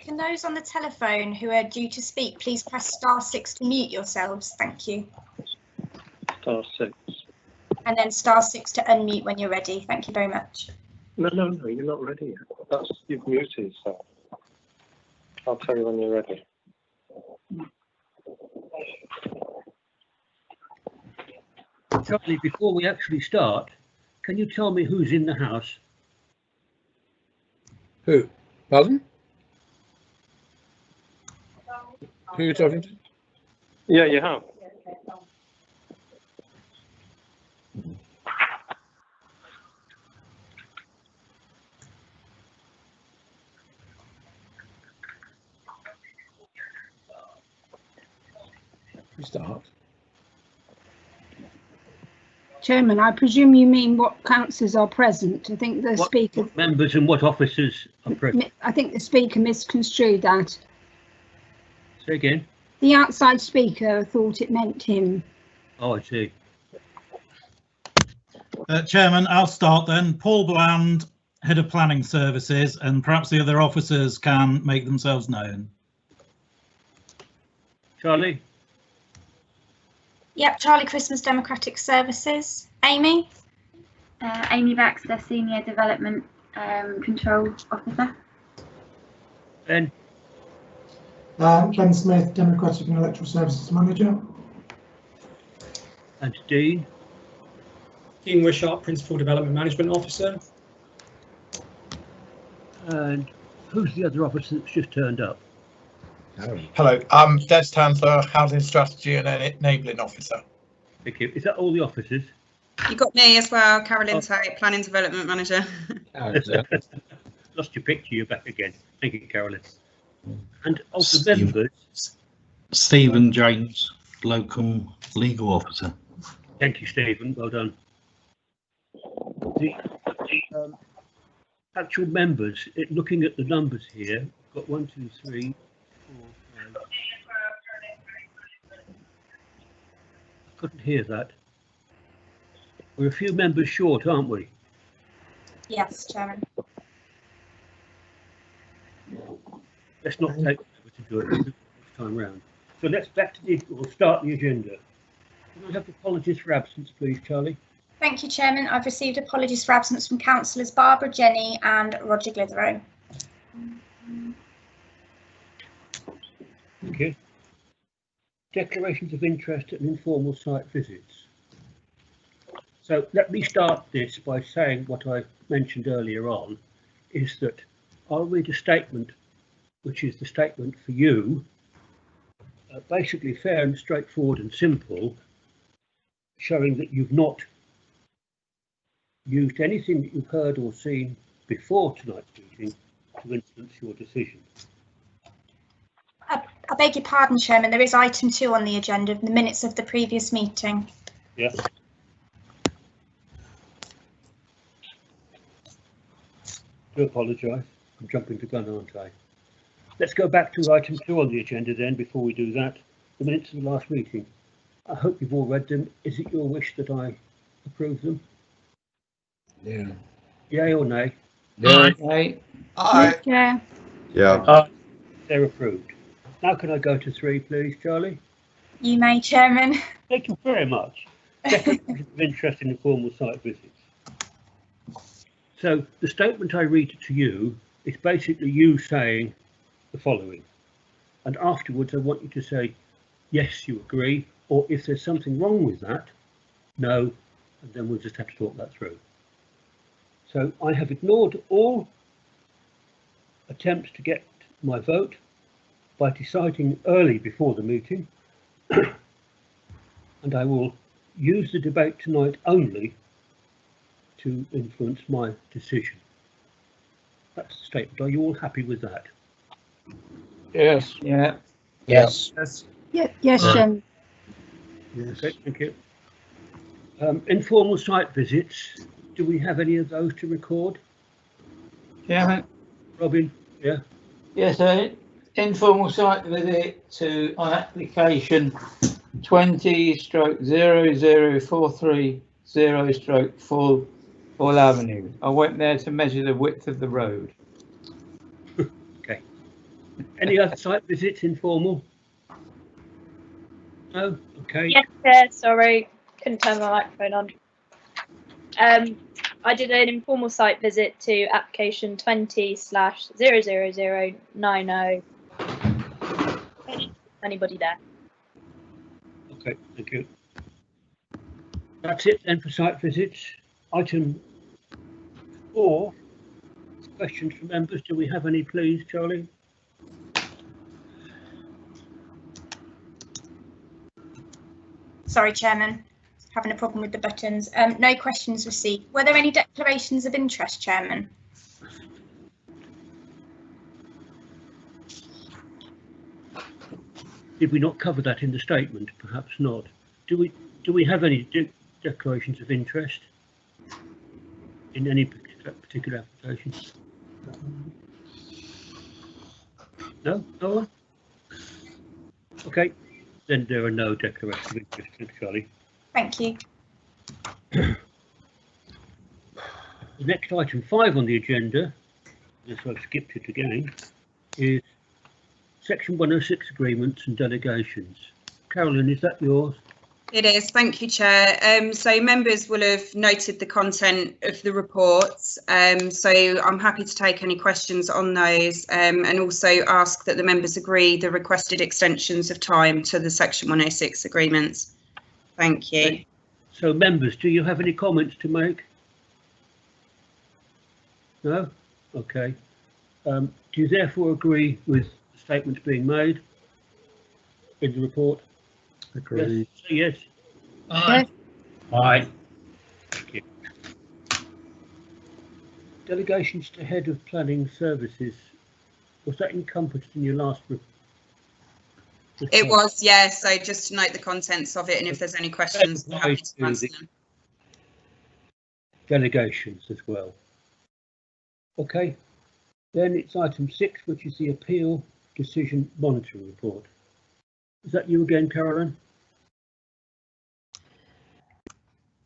Can those on the telephone who are due to speak please press *6 to mute yourselves? Thank you. *6. And then *6 to unmute when you're ready. Thank you very much. No, you're not ready yet. You've muted yourself. I'll tell you when you're ready. Charlie, before we actually start, can you tell me who's in the house? Who? Pardon? Who are you talking to? Yeah, you have. Start. Chairman, I presume you mean what councillors are present. I think the speaker. What members and what officers are present? I think the speaker misconstrued that. Say again. The outside speaker thought it meant him. Oh, I see. Chairman, I'll start then. Paul Bland, Head of Planning Services, and perhaps the other officers can make themselves known. Charlie? Yep, Charlie Christmas, Democratic Services. Amy? Amy Baxter, Senior Development Control Officer. Ben? Ben Smith, Democratic and Electoral Services Manager. And Dean? Dean Wishart, Principal Development Management Officer. And who's the other officer that's just turned up? Hello, I'm Des Tantler, Housing Strategy and Enabling Officer. Thank you. Is that all the officers? You got me as well, Carolyn Tate, Planning Development Manager. Lost your picture, you're back again. Thank you, Carolyn. And of the members? Stephen James, Local Legal Officer. Thank you, Stephen. Well done. The actual members, looking at the numbers here, got 1, 2, 3, 4, 5. I couldn't hear that. We're a few members short, aren't we? Yes, Chairman. Let's not take forever to do it this time round. So let's we'll start the agenda. Can I have apologies for absence, please, Charlie? Thank you, Chairman. I've received apologies for absence from councillors Barbara Jenny and Roger Glitherow. Thank you. Declarations of interest and informal site visits. So let me start this by saying what I mentioned earlier on, is that I'll read a statement, which is the statement for you, basically fair and straightforward and simple, showing that you've not used anything that you've heard or seen before tonight's meeting to influence your decision. I beg your pardon, Chairman, there is item 2 on the agenda, the minutes of the previous meeting. Yes. Do apologise. I'm jumping the gun, aren't I? Let's go back to item 2 on the agenda then, before we do that. The minutes of the last meeting. I hope you've all read them. Is it your wish that I approve them? Yeah. Yay or nay? Yeah. Aye. Aye. Yeah. They're approved. Now can I go to 3, please, Charlie? You may, Chairman. Thank you very much. Declarations of interest in informal site visits. So the statement I read to you is basically you saying the following. And afterwards, I want you to say, yes, you agree, or if there's something wrong with that, no, and then we'll just have to talk that through. So I have ignored all attempts to get my vote by deciding early before the meeting, and I will use the debate tonight only to influence my decision. That's the statement. Are you all happy with that? Yes. Yeah. Yes. Yes, Chairman. Okay, thank you. Informal site visits. Do we have any of those to record? Chairman. Robin? Yeah. Yes, informal site visit on application 20/00430/4 Hall Avenue. I went there to measure the width of the road. Okay. Any other site visits, informal? No? Okay. Yes, Chair, sorry, couldn't turn my microphone on. I did an informal site visit to application 20/00090. Anybody there? Okay, thank you. That's it then for site visits. Item 4, questions from members. Do we have any, please, Charlie? Sorry, Chairman, having a problem with the buttons. No questions received. Were there any declarations of interest, Chairman? Did we not cover that in the statement? Perhaps not. Do we have any declarations of interest in any particular application? No? No one? Okay, then there are no declarations of interest. Thanks, Charlie. Thank you. The next item 5 on the agenda, as I've skipped it again, is Section 106 agreements and delegations. Carolyn, is that yours? It is, thank you, Chair. So members will have noted the content of the reports, so I'm happy to take any questions on those, and also ask that the members agree the requested extensions of time to the Section 106 agreements. Thank you. Okay. So members, do you have any comments to make? No? Okay. Do you therefore agree with the statements being made in the report? Agreed. Yes. Yes. Aye. Aye. Thank you. Delegations to Head of Planning Services. Was that encompassed in your last report? It was, yeah, so just to note the contents of it, and if there's any questions, I'm happy to answer them. Delegations as well. Okay, then it's item 6, which is the Appeal Decision Monitoring Report. Is that you again, Carolyn?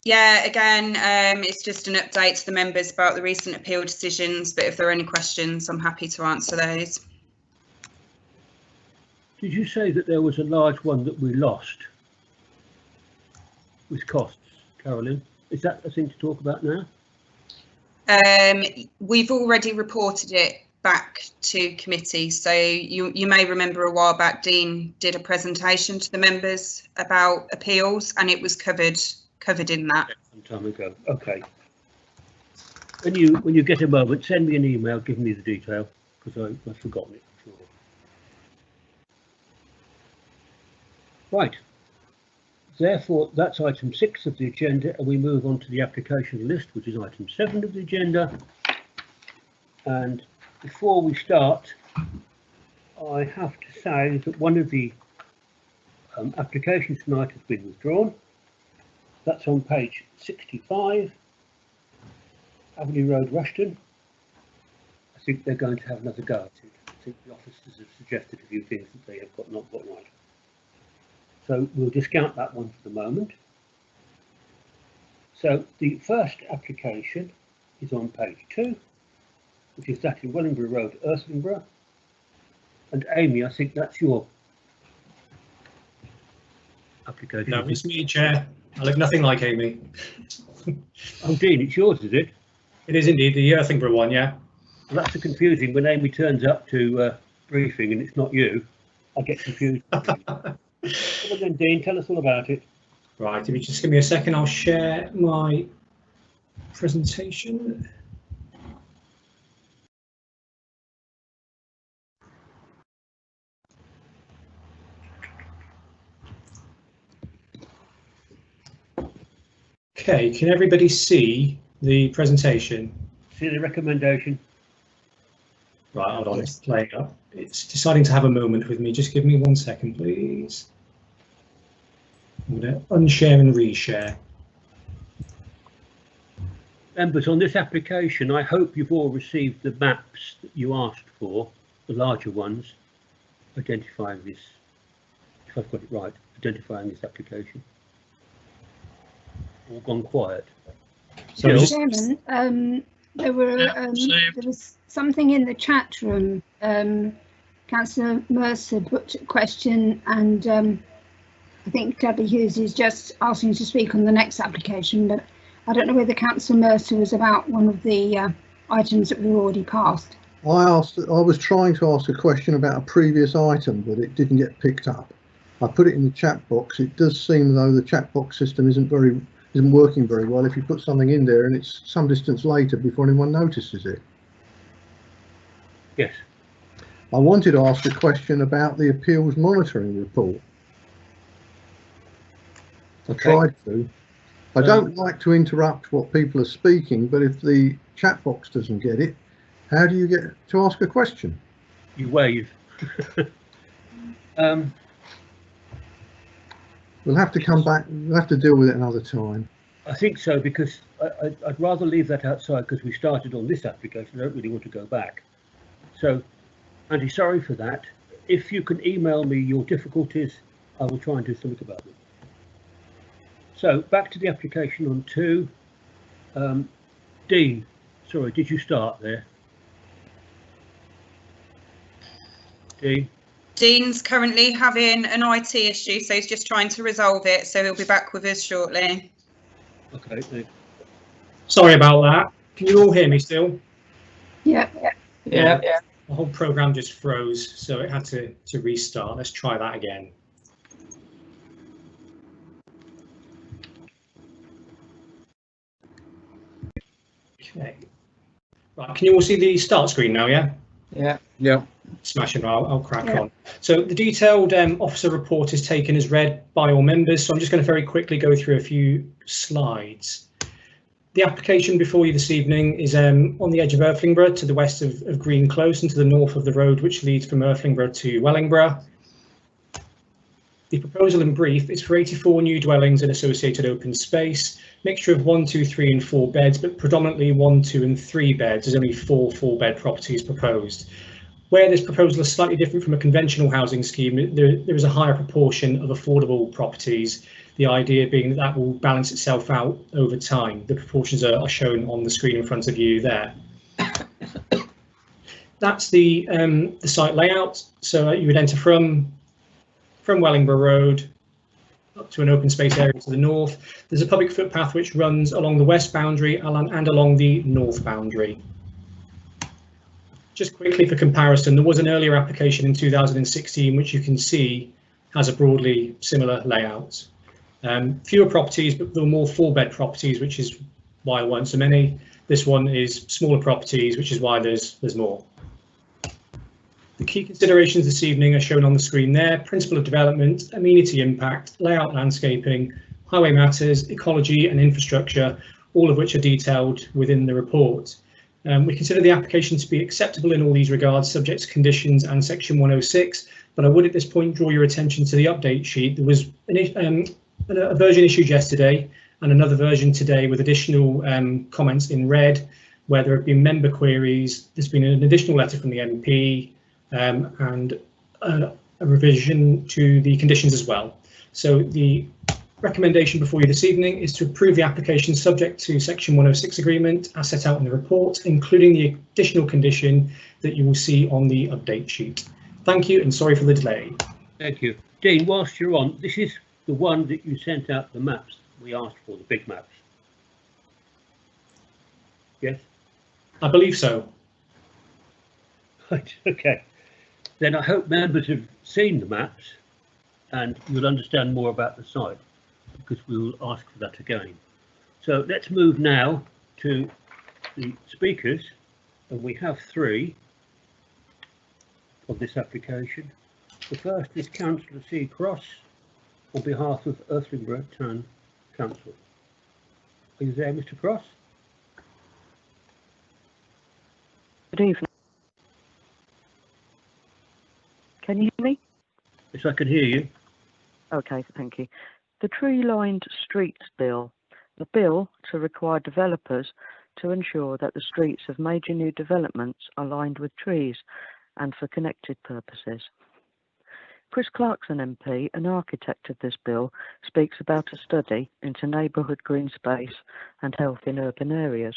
Yeah, again, it's just an update to the members about the recent appeal decisions, but if there are any questions, I'm happy to answer those. Did you say that there was a large one that we lost with costs, Carolyn? Is that a thing to talk about now? We've already reported it back to committee, so you may remember a while back Dean did a presentation to the members about appeals, and it was covered in that. Some time ago. Okay. When you get a moment, send me an email, give me the detail, because I've forgotten it for sure. Right. Therefore, that's item 6 of the agenda, and we move on to the application list, which is item 7 of the agenda. And before we start, I have to say that one of the applications tonight has been withdrawn. That's on page 65, Avenue Road, Rushton. I think they're going to have another go at it. I think the officers have suggested a few things that they have not got right. So we'll discount that one for the moment. So the first application is on page 2, which is that in Wellingborough Road, Earthlingborough. And Amy, I think that's your application. No, it's me, Chair. I look nothing like Amy. Oh, Dean, it's yours, is it? It is indeed the Earthingborough one, yeah. Well, that's confusing when Amy turns up to briefing and it's not you. I get confused. Come on then, Dean, tell us all about it. Right, if you just give me a second, I'll share my presentation. Okay, can everybody see the presentation? See the recommendation? Right, hold on, it's playing up. It's deciding to have a moment with me. Just give me 1 second, please. I'm going to unshare and reshare. Members, on this application, I hope you've all received the maps that you asked for, the larger ones, identifying this, if I've got it right, identifying this application. All gone quiet. So just, Chairman, there was something in the chat room. Councillor Mercer put a question, and I think Debbie Hughes is just asking to speak on the next application, but I don't know whether Councillor Mercer was about one of the items that we've already passed. I was trying to ask a question about a previous item, but it didn't get picked up. I put it in the chat box. It does seem though the chat box system isn't working very well if you put something in there and it's some distance later before anyone notices it. Yes. I wanted to ask a question about the appeals monitoring report. I tried to. I don't like to interrupt what people are speaking, but if the chat box doesn't get it, how do you get to ask a question? You wave. We'll have to come back. We'll have to deal with it another time. I think so, because I'd rather leave that outside because we started on this application. I don't really want to go back. So, Andy, sorry for that. If you can email me your difficulties, I will try and do something about them. So, back to the application on 2. Dean, sorry, did you start there? Dean? Dean's currently having an IT issue, so he's just trying to resolve it, so he'll be back with us shortly. Okay, thanks. sorry about that. Can you all hear me still? Yeah. Yeah. The whole program just froze, so it had to restart. Let's try that again. Okay. Right, can you all see the start screen now, yeah? Yeah. Yeah. Smashing, I'll crack on. So the detailed officer report is taken as read by all members, so I'm just going to very quickly go through a few slides. The application before you this evening is on the edge of Irthlingborough, to the west of Green Close and to the north of the road which leads from Irthlingborough to Wellingborough. The proposal in brief is for 84 new dwellings and associated open space, mixture of 1, 2, 3 and 4 beds, but predominantly 1, 2 and 3 beds. There's only 4 4-bed properties proposed. Where this proposal is slightly different from a conventional housing scheme, there is a higher proportion of affordable properties, the idea being that that will balance itself out over time. The proportions are shown on the screen in front of you there. That's the site layout. So you would enter from Wellingborough Road up to an open space area to the north. There's a public footpath which runs along the west boundary and along the north boundary. Just quickly for comparison, there was an earlier application in 2016 which you can see has a broadly similar layout. Fewer properties, but there were more 4-bed properties, which is why there weren't so many. This one is smaller properties, which is why there's more. The key considerations this evening are shown on the screen there: principle of development, amenity impact, layout landscaping, highway matters, ecology and infrastructure, all of which are detailed within the report. We consider the application to be acceptable in all these regards, subject to conditions and section 106, but I would at this point draw your attention to the update sheet. There was a version issued yesterday and another version today with additional comments in red, where there have been member queries. There's been an additional letter from the MP and a revision to the conditions as well. So the recommendation before you this evening is to approve the application subject to section 106 agreement as set out in the report, including the additional condition that you will see on the update sheet. Thank you and sorry for the delay. Thank you. Dean, whilst you're on, this is the one that you sent out the maps we asked for, the big maps. Yes? I believe so. Right, okay. Then I hope members have seen the maps and you'll understand more about the site, because we will ask for that again. So let's move now to the speakers, and we have 3 of this application. The first is Councillor C. Cross on behalf of Irthlingborough Town Council. Are you there, Mr. Cross? Good evening. Can you hear me? Yes, I can hear you. Okay, thank you. The tree-lined streets bill, the bill to require developers to ensure that the streets of major new developments are lined with trees and for connected purposes. Chris Clarkson MP, an architect of this bill, speaks about a study into neighbourhood green space and health in urban areas.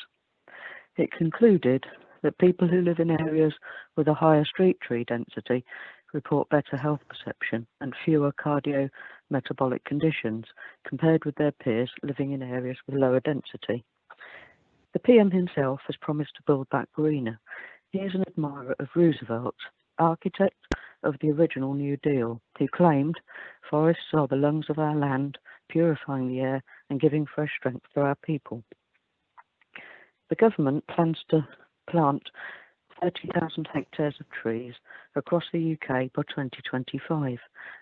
It concluded that people who live in areas with a higher street tree density report better health perception and fewer cardiometabolic conditions compared with their peers living in areas with lower density. The PM himself has promised to build back greener. He is an admirer of Roosevelt, architect of the original New Deal, who claimed forests are the lungs of our land, purifying the air and giving fresh strength to our people. The government plans to plant 30,000 hectares of trees across the UK by 2025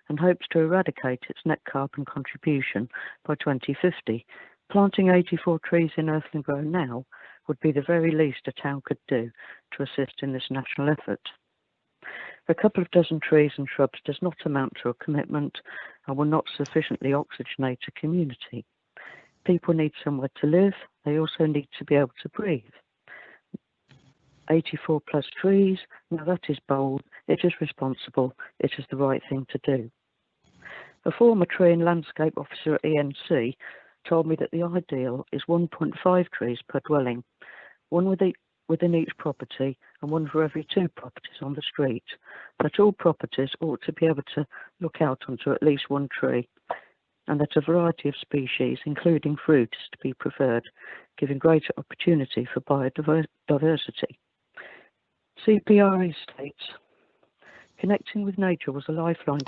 and hopes to eradicate its net carbon contribution by 2050. Planting 84 trees in Earthling Grove now would be the very least a town could do to assist in this national effort. A couple of dozen trees and shrubs does not amount to a commitment and will not sufficiently oxygenate a community. People need somewhere to live, they also need to be able to breathe. 84 plus trees, now that is bold, it is responsible, it is the right thing to do. A former tree and landscape officer at ENC told me that the ideal is 1.5 trees per dwelling, one within each property and one for every 2 properties on the street, that all properties ought to be able to look out onto at least 1 tree, and that a variety of species, including fruit, is to be preferred, giving greater opportunity for biodiversity. CPRE states, connecting with nature was a lifeline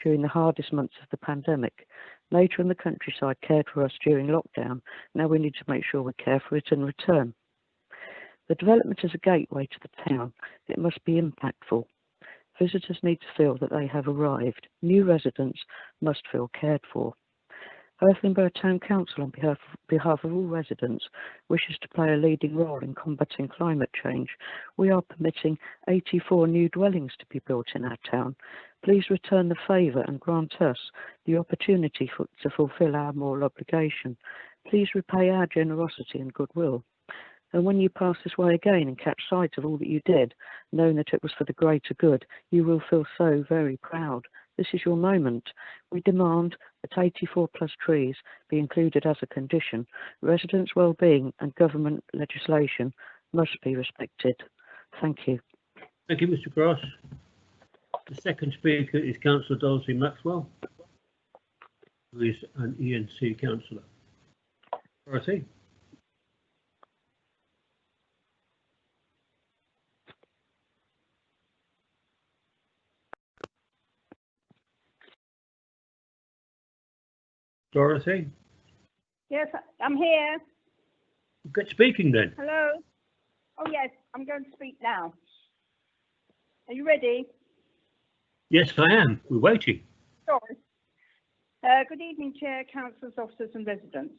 during the hardest months of the pandemic. Nature and the countryside cared for us during lockdown. Now we need to make sure we care for it in return. The development is a gateway to the town. It must be impactful. Visitors need to feel that they have arrived. New residents must feel cared for. Earthling Borough Town Council, on behalf of all residents, wishes to play a leading role in combating climate change. We are permitting 84 new dwellings to be built in our town. Please return the favour and grant us the opportunity to fulfil our moral obligation. Please repay our generosity and goodwill. And when you pass this way again and catch sight of all that you did, knowing that it was for the greater good, you will feel so very proud. This is your moment. We demand that 84 plus trees be included as a condition. Residents' well-being and government legislation must be respected. Thank you. Thank you, Mr. Cross. The second speaker is Councillor Dorothy Maxwell, who is an ENC councillor. Dorothy? Dorothy? Yes, I'm here. Get speaking then. Hello. Oh yes, I'm going to speak now. Are you ready? Yes, I am. We're waiting. Sorry. Good evening, Chair, councillors, officers and residents.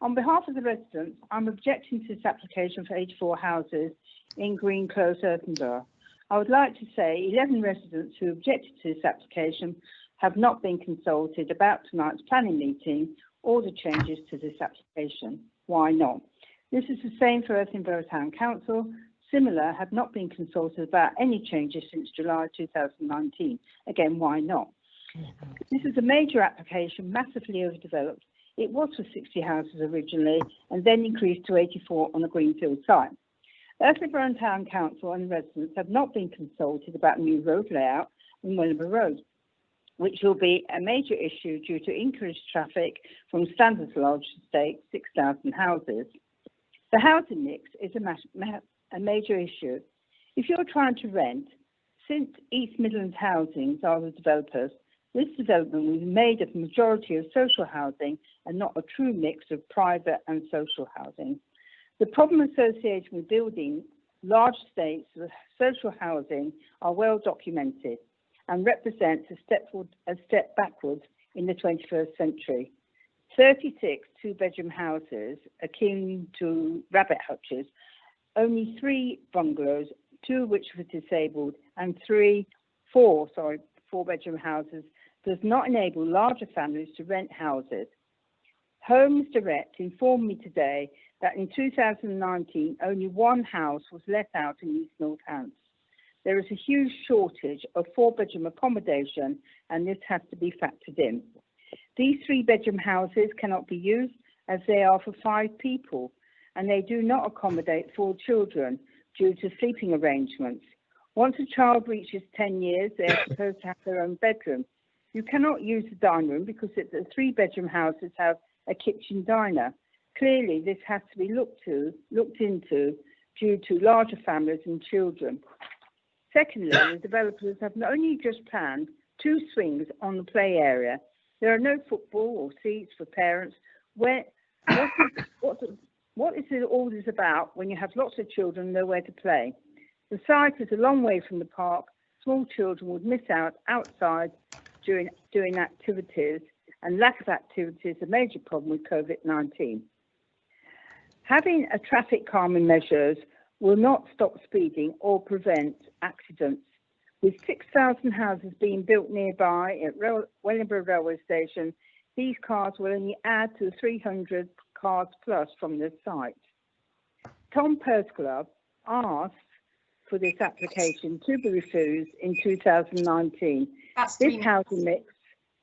On behalf of the residents, I'm objecting to this application for 84 houses in Green Close, Earthling Borough. I would like to say 11 residents who objected to this application have not been consulted about tonight's planning meeting or the changes to this application. Why not? This is the same for Earthling Borough Town Council. Similar have not been consulted about any changes since July 2019. Again, why not? This is a major application, massively overdeveloped. It was for 60 houses originally and then increased to 84 on a greenfield site. Earthling Borough Town Council and residents have not been consulted about new road layout on Wellingborough Road, which will be a major issue due to increased traffic from Standards Lodge Estate, 6,000 houses. The housing mix is a major issue. If you're trying to rent, since East Midlands Housings are the developers, this development will be made of the majority of social housing and not a true mix of private and social housing. The problem associated with building large estates with social housing are well documented and represents a step backwards in the 21st century. 36 two-bedroom houses akin to rabbit hutches, only 3 bungalows, 2 of which were disabled, and 4-bedroom houses does not enable larger families to rent houses. Homes Direct informed me today that in 2019, only 1 house was let out in East Northants. There is a huge shortage of 4-bedroom accommodation, and this has to be factored in. These 3-bedroom houses cannot be used as they are for 5 people, and they do not accommodate 4 children due to sleeping arrangements. Once a child reaches 10 years, they are supposed to have their own bedroom. You cannot use the dining room because the 3-bedroom houses have a kitchen diner. Clearly, this has to be looked into due to larger families and children. Secondly, the developers have only just planned 2 swings on the play area. There are no football or seats for parents. What is all this about when you have lots of children nowhere to play? The site is a long way from the park. Small children would miss out outside doing activities, and lack of activity is a major problem with COVID-19. Having a traffic calming measures will not stop speeding or prevent accidents. With 6,000 houses being built nearby at Wellingborough Railway Station, these cars will only add to the 300 cars plus from the site. Tom Persglove asked for this application to be refused in 2019. This housing mix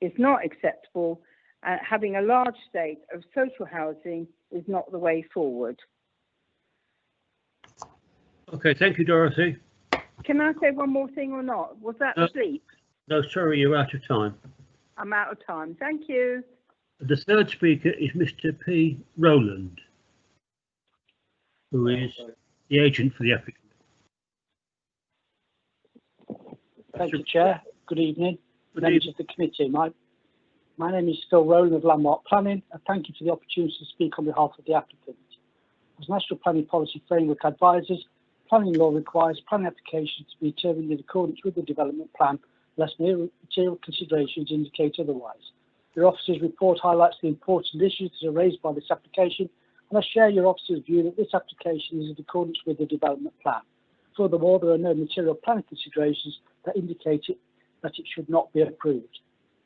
is not acceptable. Having a large state of social housing is not the way forward. Okay, thank you, Dorothy. Can I say one more thing or not? Was that sleep? No, sorry, you're out of time. I'm out of time. Thank you. The third speaker is Mr. P. Rowland, who is the agent for the applicant. Thank you, Chair. Good evening, members of the committee. My name is Phil Rowland of Landmark Planning, and thank you for the opportunity to speak on behalf of the applicant. As National Planning Policy Framework advisors, planning law requires planning applications to be determined in accordance with the development plan, unless material considerations indicate otherwise. Your officer's report highlights the important issues that are raised by this application, and I share your officer's view that this application is in accordance with the development plan. Furthermore, there are no material planning considerations that indicate that it should not be approved.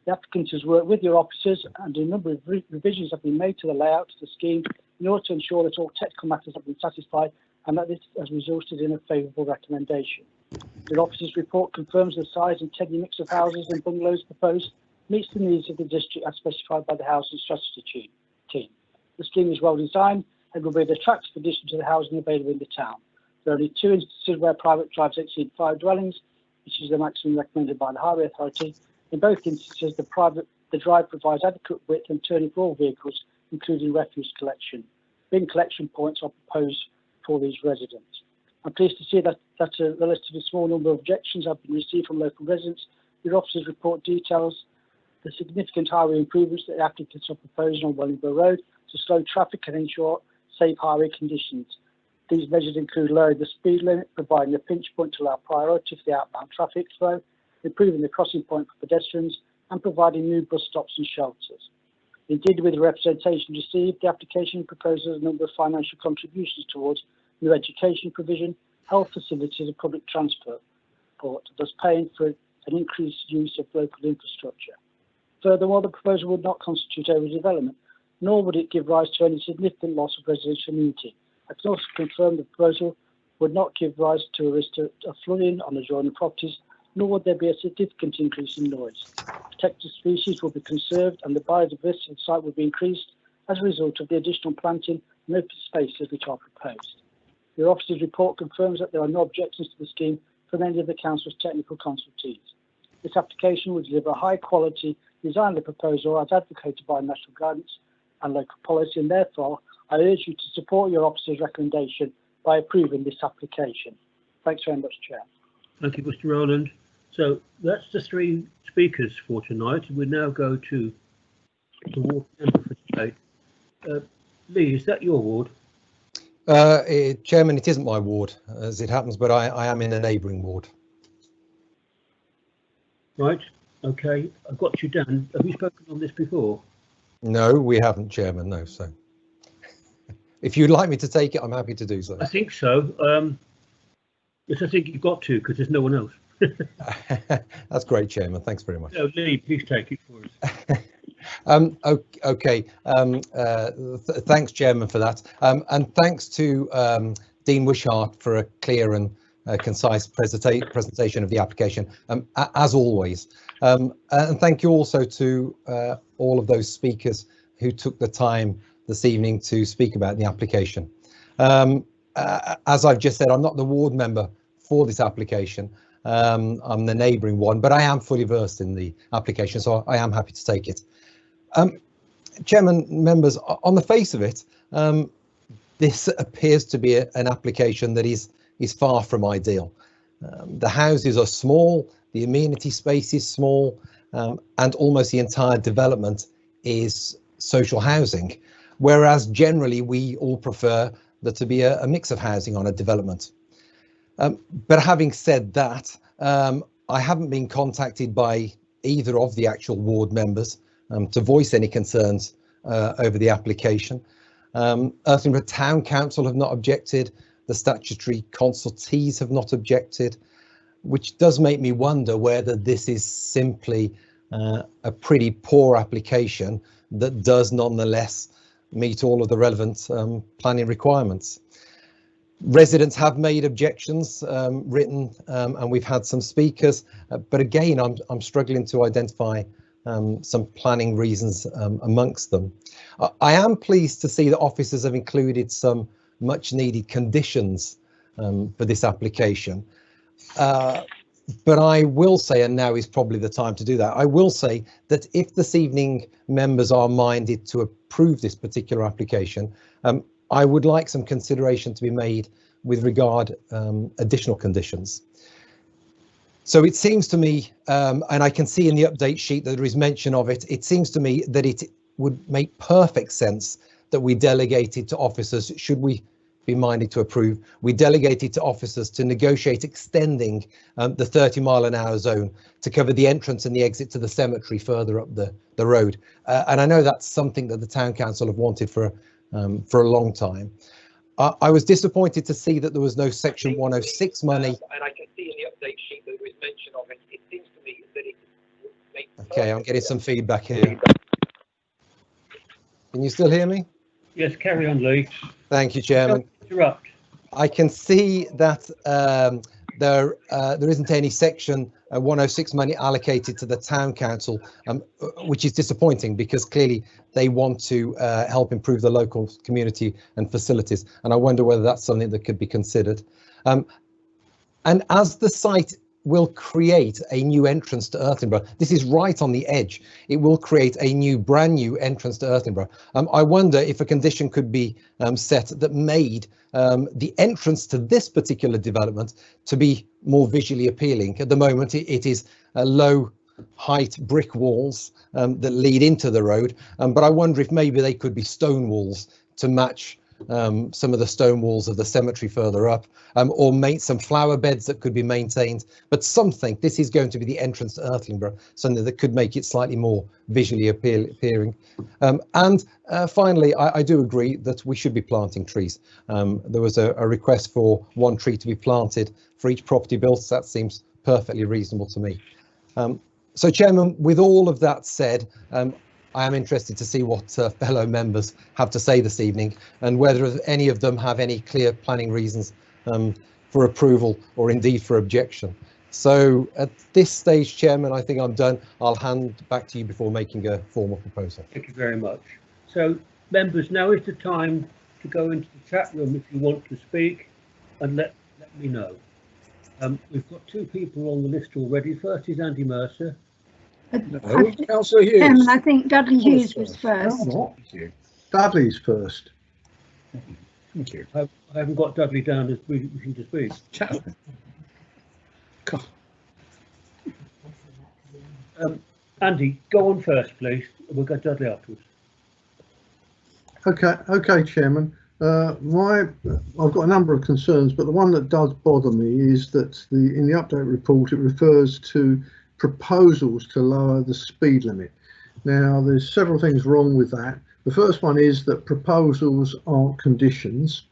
The applicant has worked with your officers, and a number of revisions have been made to the layout of the scheme in order to ensure that all technical matters have been satisfied and that this has resulted in a favourable recommendation. Your officer's report confirms the size and tenure mix of houses and bungalows proposed meets the needs of the district as specified by the Housing Strategy team. The scheme is well designed and will be an attractive addition to the housing available in the town. There are only 2 instances where private drives exceed 5 dwellings, which is the maximum recommended by the Highway Authority. In both instances, the drive provides adequate width and turning for all vehicles, including refuse collection. Bin collection points are proposed for these residents. I'm pleased to see that a relatively small number of objections have been received from local residents. Your officer's report details the significant highway improvements that the applicants are proposing on Wellingborough Road to slow traffic and ensure safe highway conditions. These measures include lowering the speed limit, providing a pinch point to allow priority for the outbound traffic flow, improving the crossing point for pedestrians, and providing new bus stops and shelters. Indeed, with the representation received, the application proposes a number of financial contributions towards new education provision, health facilities and public transport, thus paying for an increased use of local infrastructure. Furthermore, the proposal would not constitute overdevelopment, nor would it give rise to any significant loss of residential immunity. I can also confirm the proposal would not give rise to a risk of flooding on adjoining properties, nor would there be a significant increase in noise. Protected species will be conserved and the biodiversity of the site will be increased as a result of the additional planting and open spaces which are proposed. Your officer's report confirms that there are no objections to the scheme from any of the council's technical consultees. This application will deliver a high quality design of the proposal as advocated by national guidance and local policy, and therefore I urge you to support your officer's recommendation by approving this application. Thanks very much, Chair. Thank you, Mr. Rowland. So that's the 3 speakers for tonight. We now go to the ward member for today. Lee, is that your ward? Chairman, it isn't my ward, as it happens, but I am in a neighbouring ward. Right. Okay. I've got you down. Have you spoken on this before? No, we haven't, Chairman. No. So, if you'd like me to take it, I'm happy to do so. I think so. Yes, I think you've got to, because there's no one else. That's great, Chairman. Thanks very much. No, Lee, please take it for us. Okay. Thanks, Chairman, for that. And thanks to Dean Wishart for a clear and concise presentation of the application, as always. And thank you also to all of those speakers who took the time this evening to speak about the application. As I've just said, I'm not the ward member for this application. I'm the neighbouring one, but I am fully versed in the application, so I am happy to take it. Chairman, members, on the face of it, this appears to be an application that is far from ideal. The houses are small, the amenity space is small, and almost the entire development is social housing, whereas generally we all prefer there to be a mix of housing on a development. But having said that, I haven't been contacted by either of the actual ward members to voice any concerns over the application. Erthlingborough Town Council have not objected, the statutory consultees have not objected, which does make me wonder whether this is simply a pretty poor application that does nonetheless meet all of the relevant planning requirements. Residents have made objections written, and we've had some speakers, but again, I'm struggling to identify some planning reasons amongst them. I am pleased to see that officers have included some much needed conditions for this application. But I will say, and now is probably the time to do that, I will say that if this evening members are minded to approve this particular application, I would like some consideration to be made with regard additional conditions. So it seems to me, and I can see in the update sheet that there is mention of it, it seems to me that it would make perfect sense that we delegated to officers, should we be minded to approve, we delegated to officers to negotiate extending the 30-mile-an-hour zone to cover the entrance and the exit to the cemetery further up the road. And I know that's something that the Town Council have wanted for a long time. I was disappointed to see that there was no Section 106 money. And I can see in the update sheet that there is mention of it. It seems to me that it would make... Okay, I'm getting some feedback here. Can you still hear me? Yes, carry on, Lee. Thank you, Chairman. Don't interrupt. I can see that there isn't any Section 106 money allocated to the Town Council, which is disappointing because clearly they want to help improve the local community and facilities. And I wonder whether that's something that could be considered. And as the site will create a new entrance to Erthlingborough, this is right on the edge. It will create a brand new entrance to Erthlingborough. I wonder if a condition could be set that made the entrance to this particular development to be more visually appealing. At the moment, it is low height brick walls that lead into the road, but I wonder if maybe they could be stone walls to match some of the stone walls of the cemetery further up, or make some flower beds that could be maintained, but something. This is going to be the entrance to Erthlingborough, something that could make it slightly more visually appealing. And finally, I do agree that we should be planting trees. There was a request for 1 tree to be planted for each property built. So that seems perfectly reasonable to me. So, Chairman, with all of that said, I am interested to see what fellow members have to say this evening, and whether any of them have any clear planning reasons for approval or indeed for objection. So at this stage, Chairman, I think I'm done. I'll hand back to you before making a formal proposal. Thank you very much. So members, now is the time to go into the chat room if you want to speak, and let me know. We've got 2 people on the list already. First is Andy Mercer. Councillor Hughes. I think Dudley Hughes was first. Dudley's first. Thank you. I haven't got Dudley down as wishing to speak. Andy, go on first, please. We'll go Dudley afterwards. Okay, Chairman. I've got a number of concerns, but the one that does bother me is that in the update report it refers to proposals to lower the speed limit. Now, there's several things wrong with that. The first one is that proposals aren't conditions,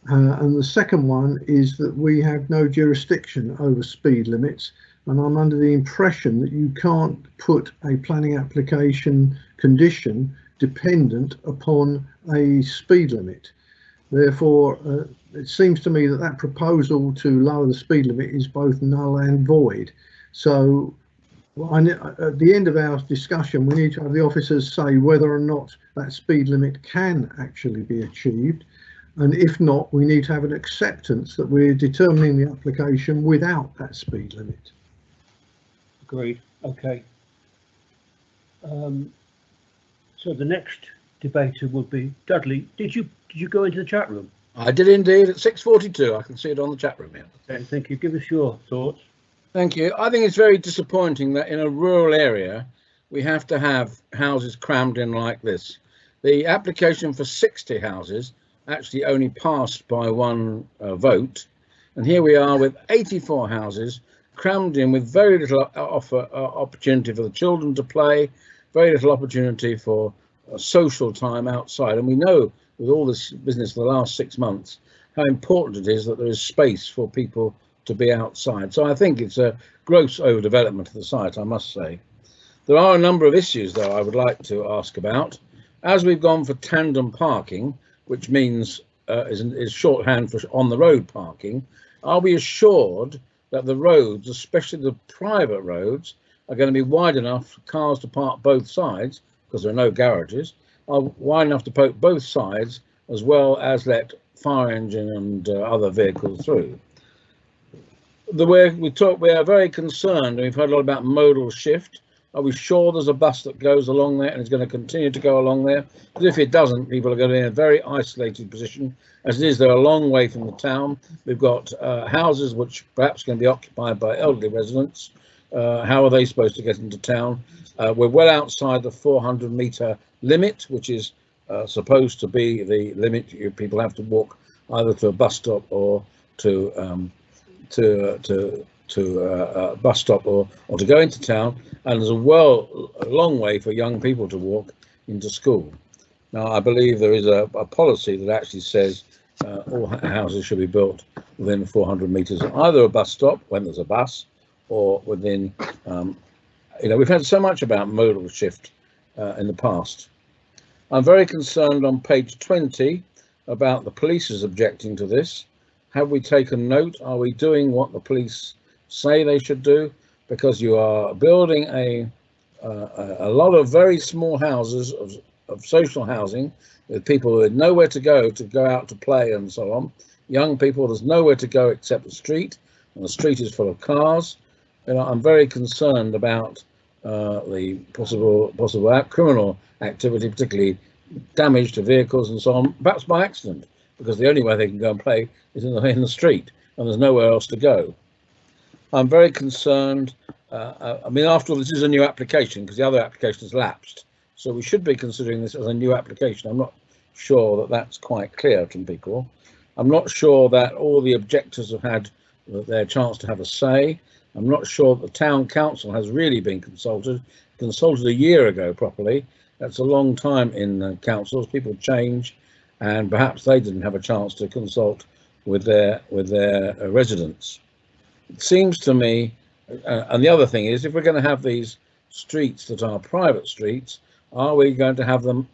and the second one is that we have no jurisdiction over speed limits, and I'm under the impression that you can't put a planning application condition dependent upon a speed limit. Therefore, it seems to me that that proposal to lower the speed limit is both null and void. So at the end of our discussion, we need to have the officers say whether or not that speed limit can actually be achieved. And if not, we need to have an acceptance that we're determining the application without that speed limit. Agreed. Okay. So the next debater would be Dudley. Did you go into the chat room? I did indeed at 6:42. I can see it on the chat room here. Okay, thank you. Give us your thoughts. Thank you. I think it's very disappointing that in a rural area we have to have houses crammed in like this. The application for 60 houses actually only passed by one vote, and here we are with 84 houses crammed in with very little opportunity for the children to play, very little opportunity for social time outside. And we know with all this business for the last 6 months how important it is that there is space for people to be outside. So I think it's a gross overdevelopment of the site, I must say. There are a number of issues though I would like to ask about. As we've gone for tandem parking, which means is shorthand for on the road parking, are we assured that the roads, especially the private roads, are going to be wide enough for cars to park both sides, because there are no garages, are wide enough to park both sides, as well as let fire engine and other vehicles through? The way we are very concerned, and we've heard a lot about modal shift. Are we sure there's a bus that goes along there and is going to continue to go along there? Because if it doesn't, people are going to be in a very isolated position. As it is, they're a long way from the town. We've got houses which perhaps can be occupied by elderly residents. How are they supposed to get into town? We're well outside the 400-metre limit, which is supposed to be the limit. People have to walk either to a bus stop or to bus stop or to go into town, and there's a long way for young people to walk into school. Now, I believe there is a policy that actually says all houses should be built within 400 metres, either a bus stop when there's a bus, or within, we've had so much about modal shift in the past. I'm very concerned on page 20 about the police is objecting to this. Have we taken note? Are we doing what the police say they should do? Because you are building a lot of very small houses of social housing with people with nowhere to go out to play and so on. Young people, there's nowhere to go except the street, and the street is full of cars. I'm very concerned about the possible criminal activity, particularly damage to vehicles and so on, perhaps by accident, because the only way they can go and play is in the street, and there's nowhere else to go. I'm very concerned. After all, this is a new application because the other application has lapsed, so we should be considering this as a new application. I'm not sure that that's quite clear to people. I'm not sure that all the objectors have had their chance to have a say. I'm not sure that the town council has really been consulted a year ago properly. That's a long time in councils. People change, and perhaps they didn't have a chance to consult with their residents. It seems to me, and the other thing is, if we're going to have these streets that are private streets, are we going to have them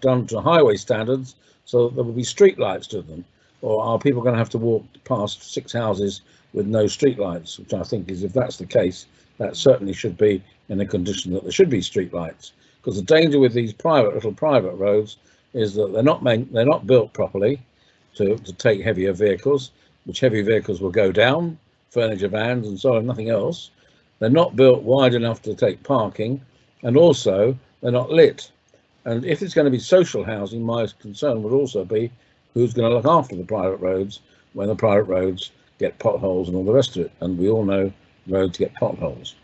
done to highway standards so that there will be street lights to them, or are people going to have to walk past 6 houses with no street lights? Which I think is, if that's the case, that certainly should be in a condition that there should be street lights. Because the danger with these little private roads is that they're not built properly to take heavier vehicles, which heavy vehicles will go down, furniture vans and so on, nothing else. They're not built wide enough to take parking, and also they're not lit. And if it's going to be social housing, my concern would also be who's going to look after the private roads when the private roads get potholes and all the rest of it. And we all know roads get potholes.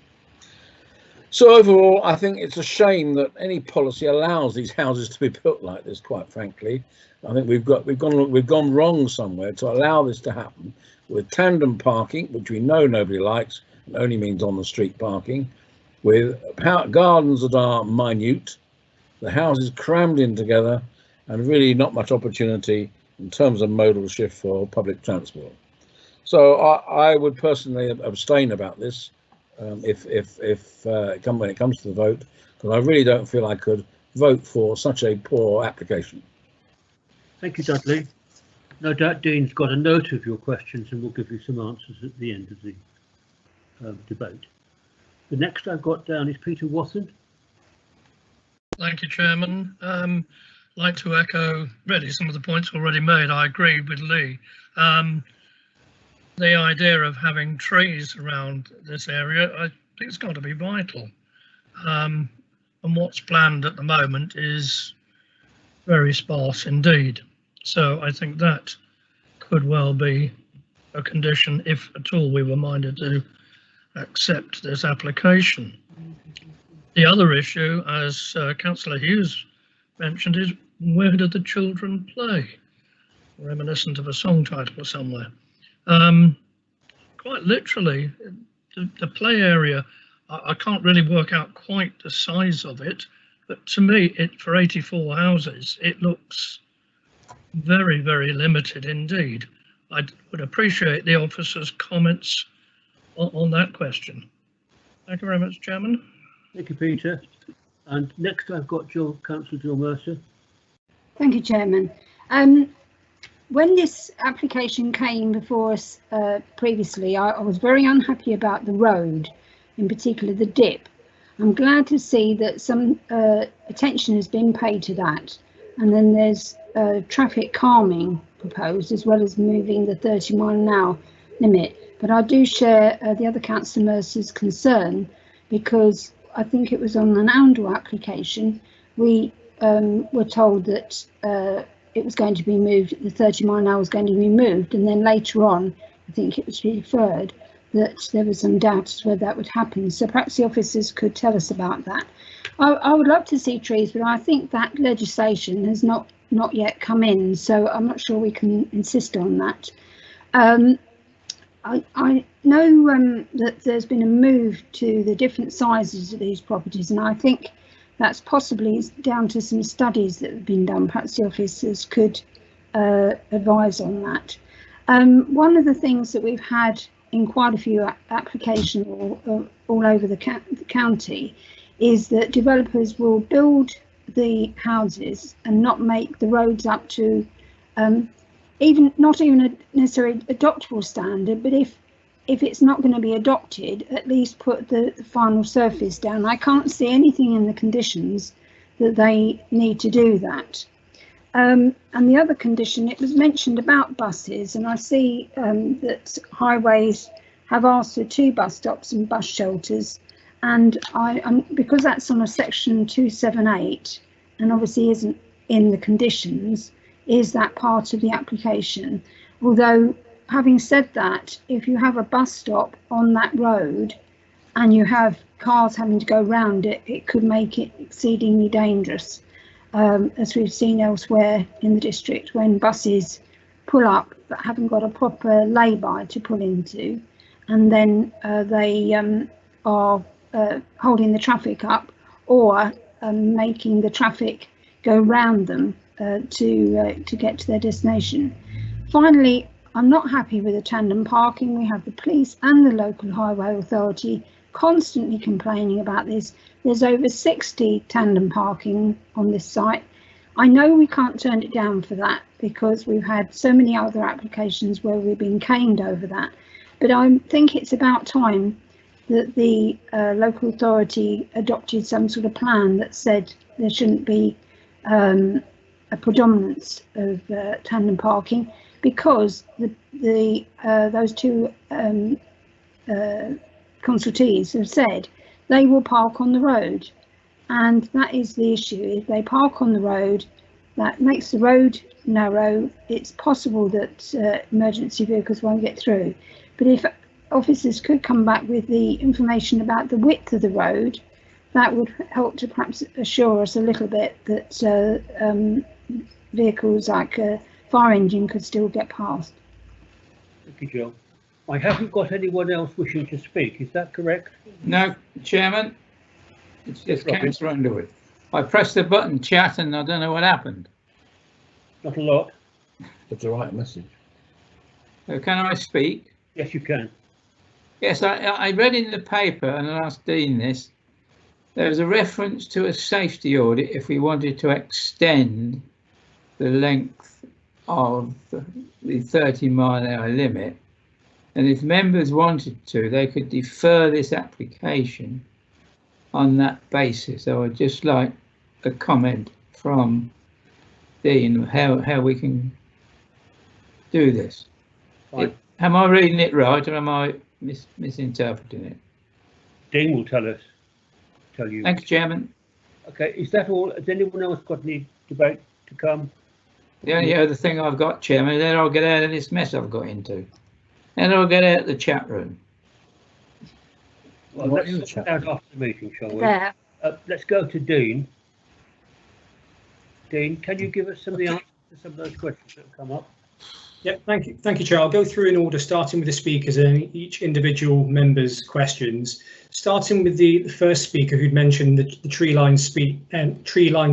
So overall, I think it's a shame that any policy allows these houses to be built like this, quite frankly. I think we've gone wrong somewhere to allow this to happen with tandem parking, which we know nobody likes, and only means on the street parking, with gardens that are minute, the houses crammed in together, and really not much opportunity in terms of modal shift for public transport. So I would personally abstain about this when it comes to the vote, because I really don't feel I could vote for such a poor application. Thank you, Dudley. No doubt Dean's got a note of your questions and will give you some answers at the end of the debate. The next I've got down is Peter Watson. Thank you, Chairman. I'd like to echo really some of the points already made. I agree with Lee. The idea of having trees around this area, I think it's got to be vital. And what's planned at the moment is very sparse indeed. So I think that could well be a condition if at all we were minded to accept this application. The other issue, as Councillor Hughes mentioned, is where do the children play? Reminiscent of a song title somewhere. Quite literally, the play area, I can't really work out quite the size of it, but to me, for 84 houses, it looks very, very limited indeed. I would appreciate the officer's comments on that question. Thank you very much, Chairman. Thank you, Peter. And next I've got Councillor Jill Mercer. Thank you, Chairman. When this application came before us previously, I was very unhappy about the road, in particular the dip. I'm glad to see that some attention has been paid to that. And then there's traffic calming proposed, as well as moving the 30-mile-an-hour limit. But I do share the other Councillor Mercer's concern, because I think it was on an Oundle application, we were told that it was going to be moved, the 30-mile-an-hour was going to be moved, and then later on, I think it was referred that there was some doubt as to whether that would happen. So perhaps the officers could tell us about that. I would love to see trees, but I think that legislation has not yet come in, so I'm not sure we can insist on that. I know that there's been a move to the different sizes of these properties, and I think that's possibly down to some studies that have been done. Perhaps the officers could advise on that. One of the things that we've had in quite a few applications all over the county is that developers will build the houses and not make the roads up to not even a necessarily adoptable standard, but if it's not going to be adopted, at least put the final surface down. I can't see anything in the conditions that they need to do that. And the other condition, it was mentioned about buses, and I see that highways have asked for 2 bus stops and bus shelters, and because that's on a section 278 and obviously isn't in the conditions, is that part of the application? Although, having said that, if you have a bus stop on that road and you have cars having to go round it, it could make it exceedingly dangerous, as we've seen elsewhere in the district when buses pull up but haven't got a proper lay-by to pull into, and then they are holding the traffic up or making the traffic go round them to get to their destination. Finally, I'm not happy with the tandem parking. We have the police and the local highway authority constantly complaining about this. There's over 60 tandem parking on this site. I know we can't turn it down for that because we've had so many other applications where we've been caned over that, but I think it's about time that the local authority adopted some sort of plan that said there shouldn't be a predominance of tandem parking, because those 2 consultees have said they will park on the road, and that is the issue. If they park on the road, that makes the road narrow. It's possible that emergency vehicles won't get through, but if officers could come back with the information about the width of the road, that would help to perhaps assure us a little bit that vehicles like a fire engine could still get past. Thank you, Jill. I haven't got anyone else wishing to speak, is that correct? No, Chairman, it's just Councillor Underwood. I pressed the button chat and I don't know what happened. Not a lot. It's the right message. So can I speak? Yes, you can. Yes, I read in the paper, and I asked Dean this, there was a reference to a safety audit if we wanted to extend the length of the 30-mile-an-hour limit. And if members wanted to, they could defer this application on that basis. So I'd just like a comment from Dean how we can do this. Am I reading it right, or am I misinterpreting it? Dean will tell you. Thanks, Chairman. Okay, is that all? Has anyone else got any debate to come? The only other thing I've got, Chairman, then I'll get out of this mess I've got into. And I'll get out of the chat room. Well, let's get out after the meeting, shall we? There. Let's go to Dean. Dean, can you give us some of the answers to some of those questions that have come up? Yeah, thank you, Chair. I'll go through in order, starting with the speakers and each individual member's questions. Starting with the first speaker who'd mentioned the tree-lined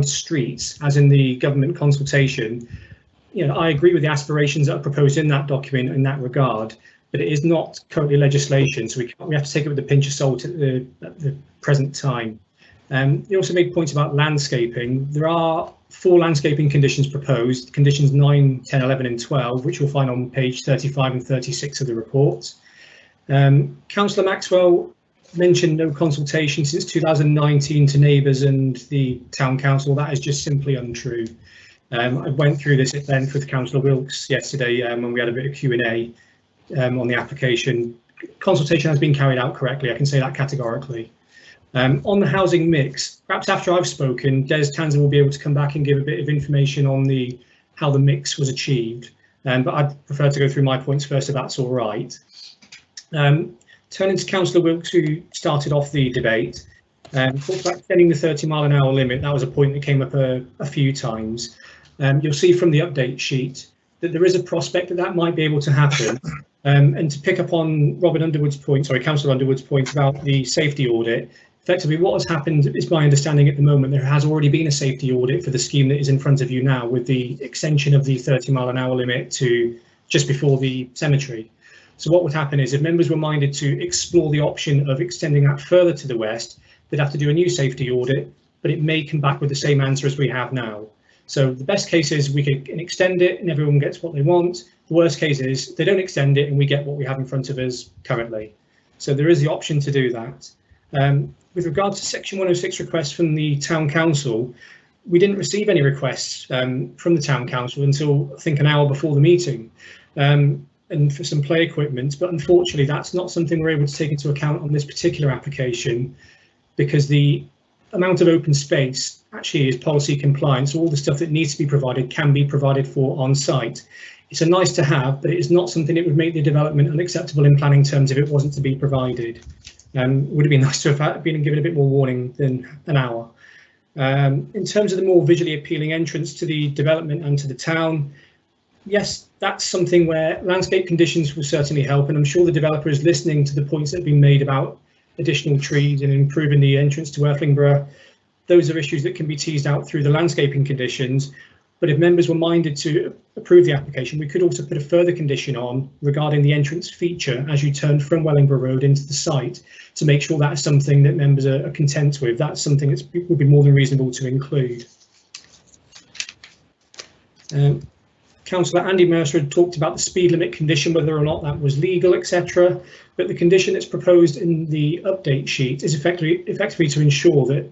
streets, as in the government consultation. You know, I agree with the aspirations that are proposed in that document in that regard, but it is not currently legislation, so we have to take it with a pinch of salt at the present time. You also made points about landscaping. There are 4 landscaping conditions proposed, conditions 9, 10, 11 and 12, which you'll find on page 35 and 36 of the report. Councillor Maxwell mentioned no consultation since 2019 to neighbours and the town council. That is just simply untrue. I went through this at length with Councillor Wilkes yesterday when we had a bit of Q&A on the application. Consultation has been carried out correctly, I can say that categorically. On the housing mix, perhaps after I've spoken, Des Tanzer will be able to come back and give a bit of information on how the mix was achieved. But I'd prefer to go through my points first, if that's all right. Turning to Councillor Wilkes, who started off the debate, talked about extending the 30-mile-an-hour limit. That was a point that came up a few times. You'll see from the update sheet that there is a prospect that might be able to happen. And to pick up on Councillor Underwood's point about the safety audit, effectively what has happened is my understanding at the moment there has already been a safety audit for the scheme that is in front of you now, with the extension of the 30-mile-an-hour limit to just before the cemetery. So what would happen is if members were minded to explore the option of extending that further to the west, they'd have to do a new safety audit, but it may come back with the same answer as we have now. So the best case is we can extend it and everyone gets what they want. The worst case is they don't extend it and we get what we have in front of us currently. So there is the option to do that. With regard to Section 106 requests from the Town Council, we didn't receive any requests from the Town Council until I think an hour before the meeting, and for some play equipment, but unfortunately that's not something we're able to take into account on this particular application, because the amount of open space actually is policy compliant, so all the stuff that needs to be provided can be provided for on site. It's a nice to have, but it is not something that would make the development unacceptable in planning terms if it wasn't to be provided. Would have been nice to have been given a bit more warning than an hour. In terms of the more visually appealing entrance to the development and to the town, yes, that's something where landscape conditions will certainly help, and I'm sure the developer is listening to the points that have been made about additional trees and improving the entrance to Erflingborough. Those are issues that can be teased out through the landscaping conditions. But if members were minded to approve the application, we could also put a further condition on regarding the entrance feature as you turn from Wellingborough Road into the site, to make sure that is something that members are content with. That's something that would be more than reasonable to include. Councillor Andy Mercer had talked about the speed limit condition, whether or not that was legal, etc. But the condition that's proposed in the update sheet is effectively to ensure that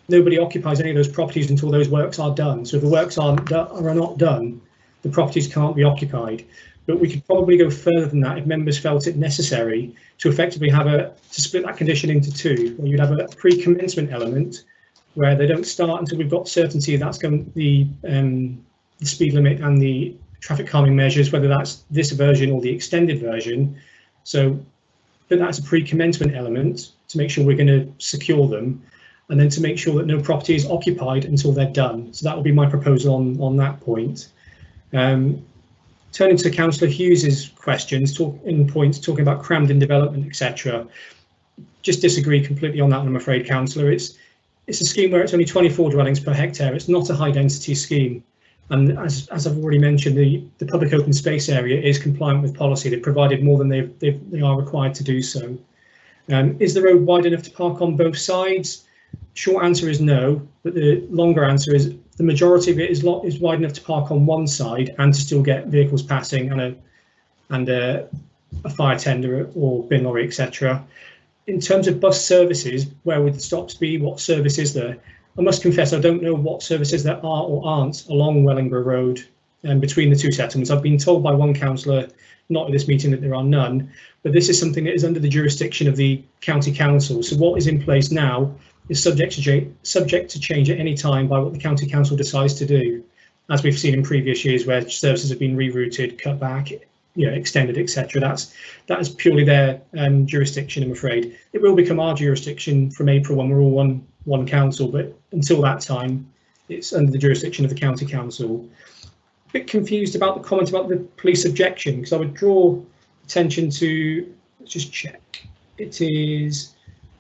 nobody occupies any of those properties until those works are done. So if the works are not done, the properties can't be occupied. But we could probably go further than that if members felt it necessary to effectively to split that condition into two, where you'd have a pre-commencement element where they don't start until we've got certainty that's going the speed limit and the traffic calming measures, whether that's this version or the extended version. So, but that's a pre-commencement element to make sure we're going to secure them, and then to make sure that no property is occupied until they're done. So that would be my proposal on that point. Turning to Councillor Hughes's questions, talking about Cramden development, etc. Just disagree completely on that one, I'm afraid, Councillor. It's a scheme where it's only 24 dwellings per hectare. It's not a high density scheme. And as I've already mentioned, the public open space area is compliant with policy. They've provided more than they are required to do so. Is the road wide enough to park on both sides? Short answer is no, but the longer answer is the majority of it is wide enough to park on one side and to still get vehicles passing and a fire tender or bin lorry, etc. In terms of bus services, where would the stops be? What service is there? I must confess, I don't know what services there are or aren't along Wellingborough Road and between the two settlements. I've been told by one councillor, not at this meeting, that there are none, but this is something that is under the jurisdiction of the county council. So what is in place now is subject to change at any time by what the county council decides to do, as we've seen in previous years where services have been rerouted, cut back, extended, etc. That is purely their jurisdiction, I'm afraid. It will become our jurisdiction from April when we're all one council, but until that time, it's under the jurisdiction of the county council. A bit confused about the comment about the police objection, because I would draw attention to, let's just check, it is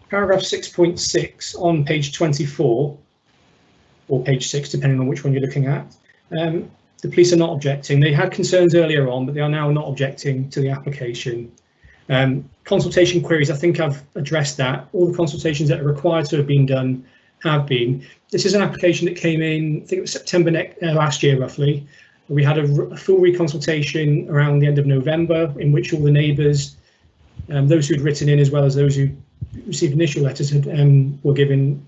paragraph 6.6 on page 24, or page 6, depending on which one you're looking at. The police are not objecting. They had concerns earlier on, but they are now not objecting to the application. Consultation queries, I think I've addressed that. All the consultations that are required to have been done have been. This is an application that came in, I think it was September last year, roughly. We had a full reconsultation around the end of November, in which all the neighbours, those who'd written in as well as those who received initial letters, were given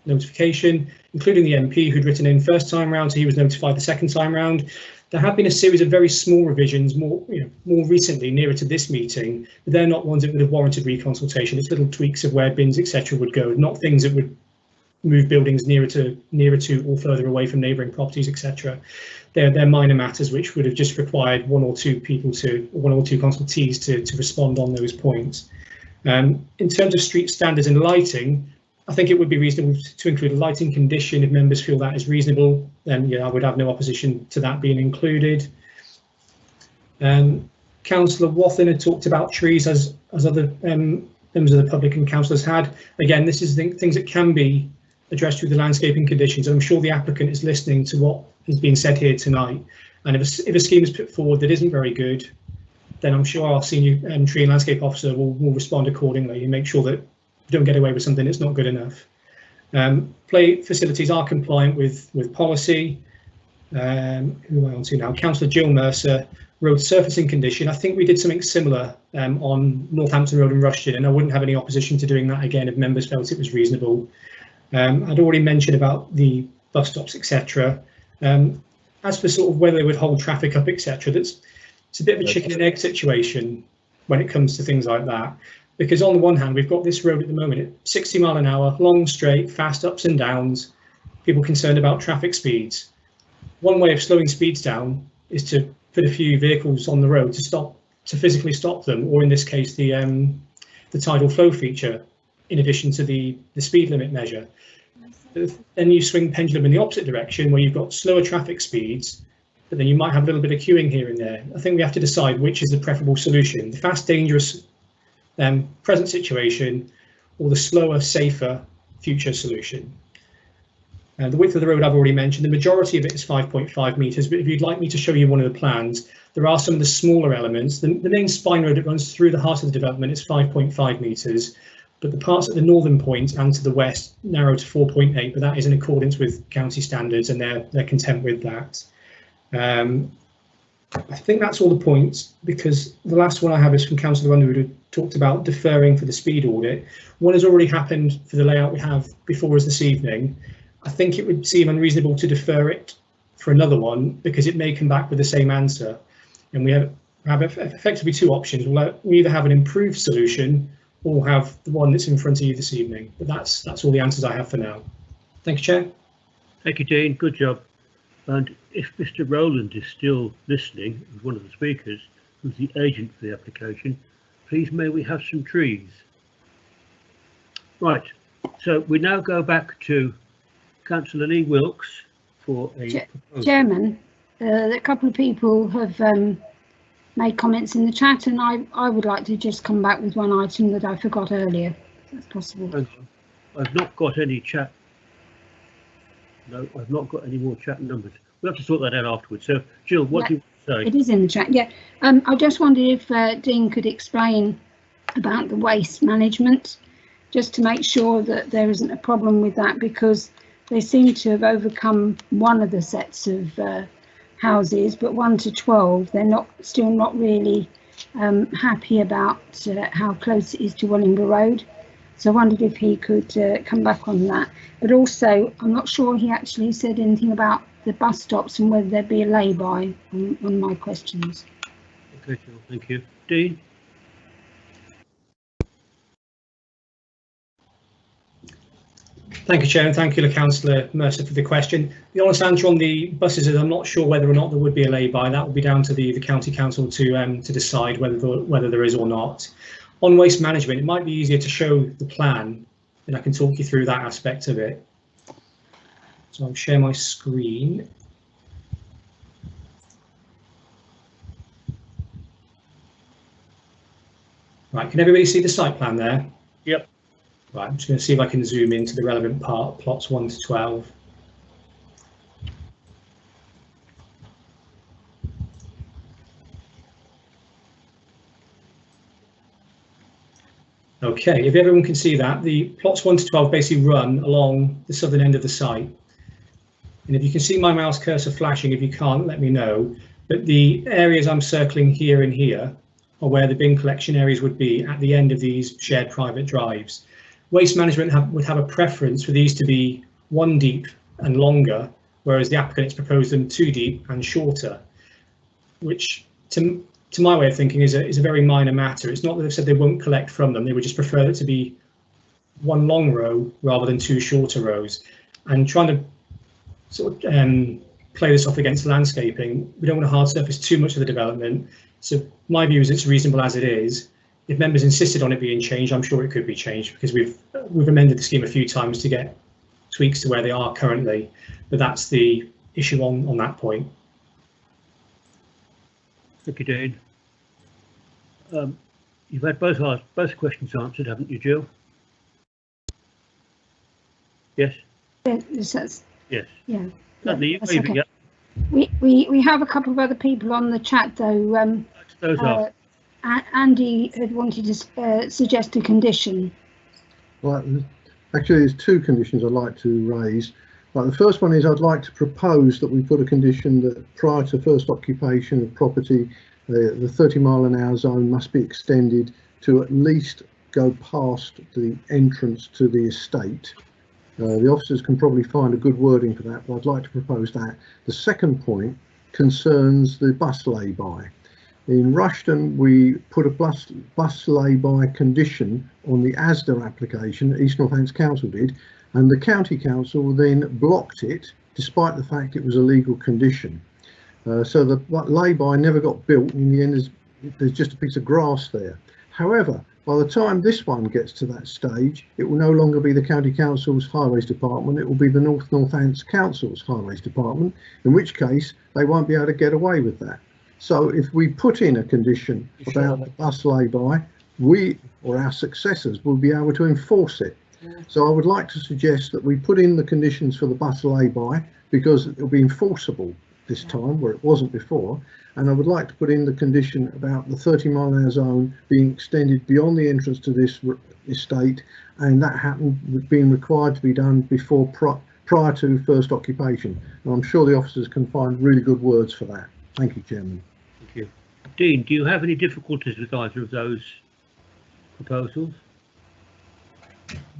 notification, including the MP who'd written in first time round, so he was notified the second time round. There have been a series of very small revisions more recently, nearer to this meeting, but they're not ones that would have warranted reconsultation. It's little tweaks of where bins, etc. would go, not things that would move buildings nearer to or further away from neighbouring properties, etc. They're minor matters which would have just required one or two consultees to respond on those points. In terms of street standards and lighting, I think it would be reasonable to include a lighting condition if members feel that is reasonable. Then I would have no opposition to that being included. Councillor Wathen had talked about trees as other members of the public and councillors had. Again, this is things that can be addressed through the landscaping conditions. I'm sure the applicant is listening to what has been said here tonight. And if a scheme is put forward that isn't very good, then I'm sure our senior tree and landscape officer will respond accordingly and make sure that we don't get away with something that's not good enough. Play facilities are compliant with policy. Who am I on to now? Councillor Jill Mercer, road surfacing condition. I think we did something similar on Northampton Road and Rushden, and I wouldn't have any opposition to doing that again if members felt it was reasonable. I'd already mentioned about the bus stops, etc. As for sort of whether they would hold traffic up, etc., it's a bit of a chicken and egg situation when it comes to things like that. Because on the one hand, we've got this road at the moment at 60 mile an hour, long, straight, fast ups and downs, people concerned about traffic speeds. One way of slowing speeds down is to put a few vehicles on the road to physically stop them, or in this case, the tidal flow feature, in addition to the speed limit measure. Then you swing pendulum in the opposite direction where you've got slower traffic speeds, but then you might have a little bit of queuing here and there. I think we have to decide which is the preferable solution, the fast, dangerous present situation, or the slower, safer future solution. The width of the road I've already mentioned. The majority of it is 5.5 metres, but if you'd like me to show you one of the plans, there are some of the smaller elements. The main spine road that runs through the heart of the development is 5.5 metres, but the parts at the northern point and to the west narrow to 4.8, but that is in accordance with county standards and they're content with that. I think that's all the points, because the last one I have is from Councillor Underwood, who talked about deferring for the speed audit. One has already happened for the layout we have before us this evening. I think it would seem unreasonable to defer it for another one, because it may come back with the same answer. And we have effectively two options. We either have an improved solution or have the one that's in front of you this evening. But that's all the answers I have for now. Thank you, Chair. Thank you, Dean. Good job. And if Mr. Rowland is still listening, as one of the speakers, who's the agent for the application, please may we have some trees. Right, so we now go back to Councillor Lee Wilkes for a Chairman, a couple of people have made comments in the chat, and I would like to just come back with one item that I forgot earlier, if that's possible. I've not got any chat. No, I've not got any more chat numbers. We'll have to sort that out afterwards. So, Jill, what do you say? It is in the chat, yeah. I just wondered if Dean could explain about the waste management, just to make sure that there isn't a problem with that, because they seem to have overcome one of the sets of houses, but 1 to 12, they're still not really happy about how close it is to Wellingborough Road. So I wondered if he could come back on that. But also, I'm not sure he actually said anything about the bus stops and whether there'd be a lay-by on my questions. Okay, thank you. Dean? Thank you, Chair, and thank you, Councillor Mercer, for the question. The honest answer on the buses is I'm not sure whether or not there would be a lay-by. That would be down to the County Council to decide whether there is or not. On waste management, it might be easier to show the plan, and I can talk you through that aspect of it. So I'll share my screen. Right, can everybody see the site plan there? Yep. Right, I'm just going to see if I can zoom into the relevant part, plots 1 to 12. Okay, if everyone can see that, the plots 1 to 12 basically run along the southern end of the site. And if you can see my mouse cursor flashing, if you can't, let me know. But the areas I'm circling here and here are where the bin collection areas would be at the end of these shared private drives. Waste management would have a preference for these to be 1 deep and longer, whereas the applicants proposed them 2 deep and shorter, which to my way of thinking is a very minor matter. It's not that they've said they won't collect from them, they would just prefer it to be 1 long row rather than 2 shorter rows. And trying to sort of play this off against landscaping, we don't want to hard surface too much of the development. So my view is it's reasonable as it is. If members insisted on it being changed, I'm sure it could be changed, because we've amended the scheme a few times to get tweaks to where they are currently. But that's the issue on that point. Thank you, Dean. You've had both questions answered, haven't you, Jill? Yes. Yes. Yes. Yeah. Dudley, That's okay. We have a couple of other people on the chat though. Those are. Andy had wanted to suggest a condition. Right, actually there's 2 conditions I'd like to raise. Right, the first one is I'd like to propose that we put a condition that prior to first occupation of property, the 30-mile-an-hour zone must be extended to at least go past the entrance to the estate. The officers can probably find a good wording for that, but I'd like to propose that. The second point concerns the bus lay-by. In Rushden, we put a bus lay-by condition on the ASDA application, East Northants Council did, and the County Council then blocked it, despite the fact it was a legal condition. So the lay-by never got built, and in the end there's just a piece of grass there. However, by the time this one gets to that stage, it will no longer be the County Council's Highways Department, it will be the North Northants Council's Highways Department, in which case they won't be able to get away with that. So if we put in a condition about the bus lay-by, we or our successors will be able to enforce it. So I would like to suggest that we put in the conditions for the bus lay-by, because it will be enforceable this time where it wasn't before. And I would like to put in the condition about the 30-mile-an-hour zone being extended beyond the entrance to this estate, and that being required to be done before prior to first occupation. And I'm sure the officers can find really good words for that. Thank you, Chairman. Thank you. Dean, do you have any difficulties with either of those proposals?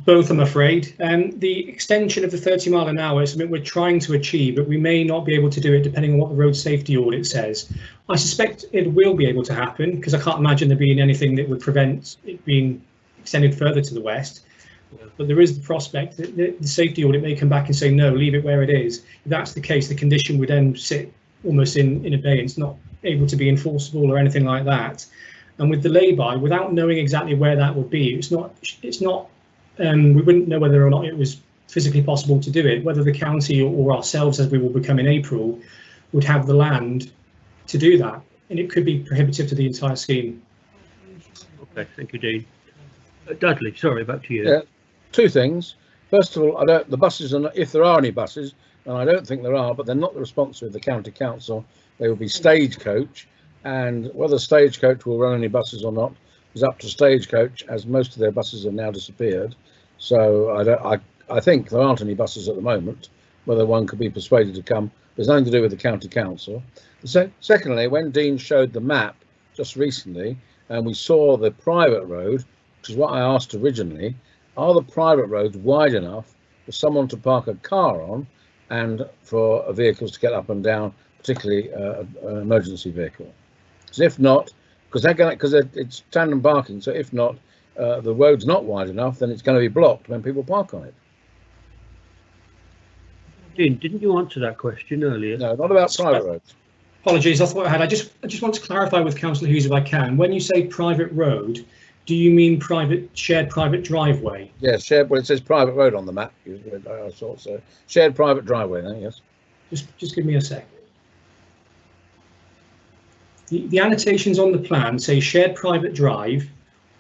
Both, I'm afraid. The extension of the 30-mile-an-hour is something we're trying to achieve, but we may not be able to do it depending on what the road safety audit says. I suspect it will be able to happen, because I can't imagine there being anything that would prevent it being extended further to the west. But there is the prospect that the safety audit may come back and say, no, leave it where it is. If that's the case, the condition would then sit almost in abeyance, not able to be enforceable or anything like that. And with the lay-by, without knowing exactly where that would be, it's not we wouldn't know whether or not it was physically possible to do it, whether the county or ourselves, as we will become in April, would have the land to do that, and it could be prohibitive to the entire scheme. Okay, thank you, Dean. Dudley, sorry, back to you. Yeah, 2 things. First of all, the buses are not, if there are any buses, and I don't think there are, but they're not the responsibility of the County Council. They will be Stagecoach, and whether Stagecoach will run any buses or not is up to Stagecoach, as most of their buses have now disappeared. So I think there aren't any buses at the moment. Whether one could be persuaded to come, there's nothing to do with the county council. So, secondly, when Dean showed the map just recently, and we saw the private road, which is what I asked originally, are the private roads wide enough for someone to park a car on and for vehicles to get up and down, particularly an emergency vehicle? Because if not, because it's tandem parking, so if not, the road's not wide enough, then it's going to be blocked when people park on it. Dean, didn't you answer that question earlier? No, not about private roads. Apologies, that's what I had. I just want to clarify with Councillor Hughes if I can. When you say private road, do you mean shared private driveway? Yes, shared. Well, it says private road on the map. I thought so. Shared private driveway. Then yes. Just give me a sec. The annotations on the plan say shared private drive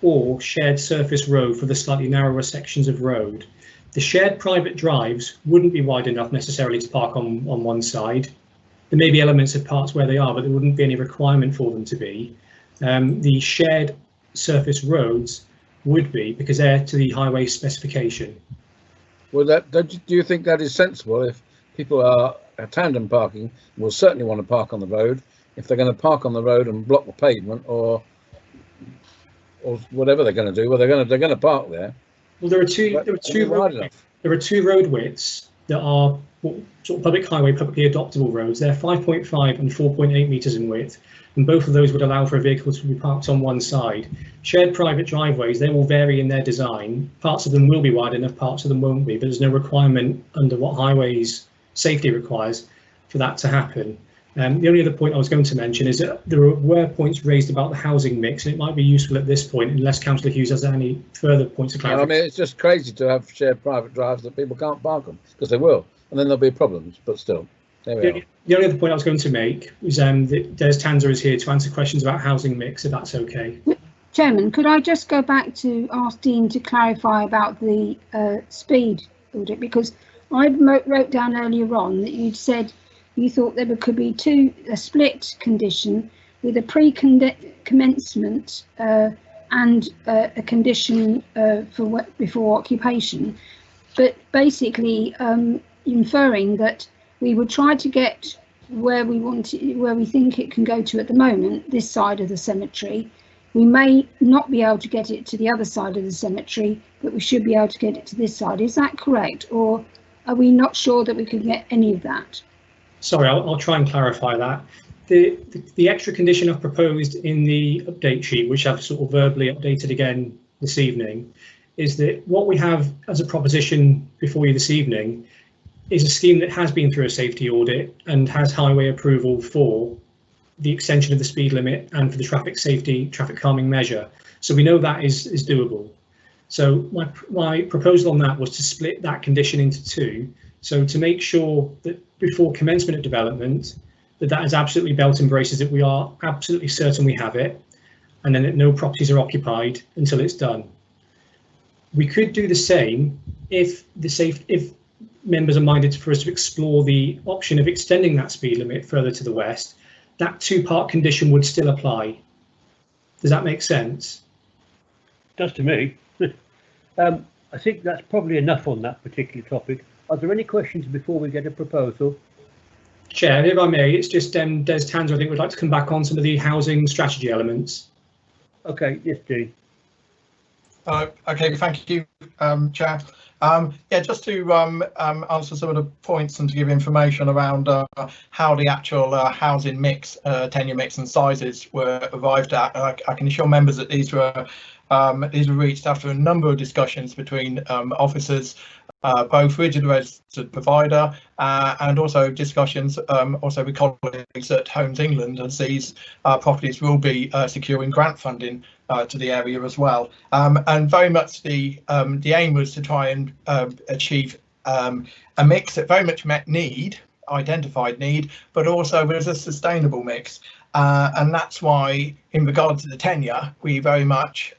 or shared surface road for the slightly narrower sections of road. The shared private drives wouldn't be wide enough necessarily to park on one side. There may be elements of parts where they are, but there wouldn't be any requirement for them to be. The shared surface roads would be, because they're to the highway specification. Well, do you think that is sensible? If people are tandem parking, will certainly want to park on the road. If they're going to park on the road and block the pavement, or whatever they're going to do, well, they're going to park there. Well, there are two road widths that are sort of public highway, publicly adoptable roads. They're 5.5 and 4.8 metres in width, and both of those would allow for a vehicle to be parked on one side. Shared private driveways, they will vary in their design. Parts of them will be wide enough, parts of them won't be, but there's no requirement under what highways safety requires for that to happen. The only other point I was going to mention is that there were points raised about the housing mix, and it might be useful at this point, unless Councillor Hughes has any further points of clarity. I mean, it's just crazy to have shared private drives that people can't park on, because they will, and then there'll be problems, but still, there we are. The only other point I was going to make was that Des Tanzer is here to answer questions about housing mix, if that's okay. Chairman, could I just go back to ask Dean to clarify about the speed audit, because I wrote down earlier on that you'd said you thought there could be a split condition with a pre-commencement and a condition before occupation, but basically inferring that we would try to get where we think it can go to at the moment, this side of the cemetery. We may not be able to get it to the other side of the cemetery, but we should be able to get it to this side. Is that correct, or are we not sure that we could get any of that? Sorry, I'll try and clarify that. The extra condition I've proposed in the update sheet, which I've sort of verbally updated again this evening, is that what we have as a proposition before you this evening is a scheme that has been through a safety audit and has highway approval for the extension of the speed limit and for the traffic safety, traffic calming measure. So we know that is doable. So my proposal on that was to split that condition into two. So to make sure that before commencement of development, that is absolutely belt and braces, that we are absolutely certain we have it, and then that no properties are occupied until it's done. We could do the same if members are minded for us to explore the option of extending that speed limit further to the west. That two-part condition would still apply. Does that make sense? Does to me. I think that's probably enough on that particular topic. Are there any questions before we get a proposal? Chair, if I may, it's just Des Tanzer, I think, would like to come back on some of the housing strategy elements. Okay, yes, Dean. Okay, thank you, Chair. Yeah, just to answer some of the points and to give information around how the actual housing mix, tenure mix and sizes were arrived at. I can assure members that these were reached after a number of discussions between officers, both rigid registered provider and also discussions also with colleagues at Homes England, as these properties will be securing grant funding to the area as well. And very much the aim was to try and achieve a mix that very much met identified need, but also was a sustainable mix. And that's why, in regard to the tenure, we very much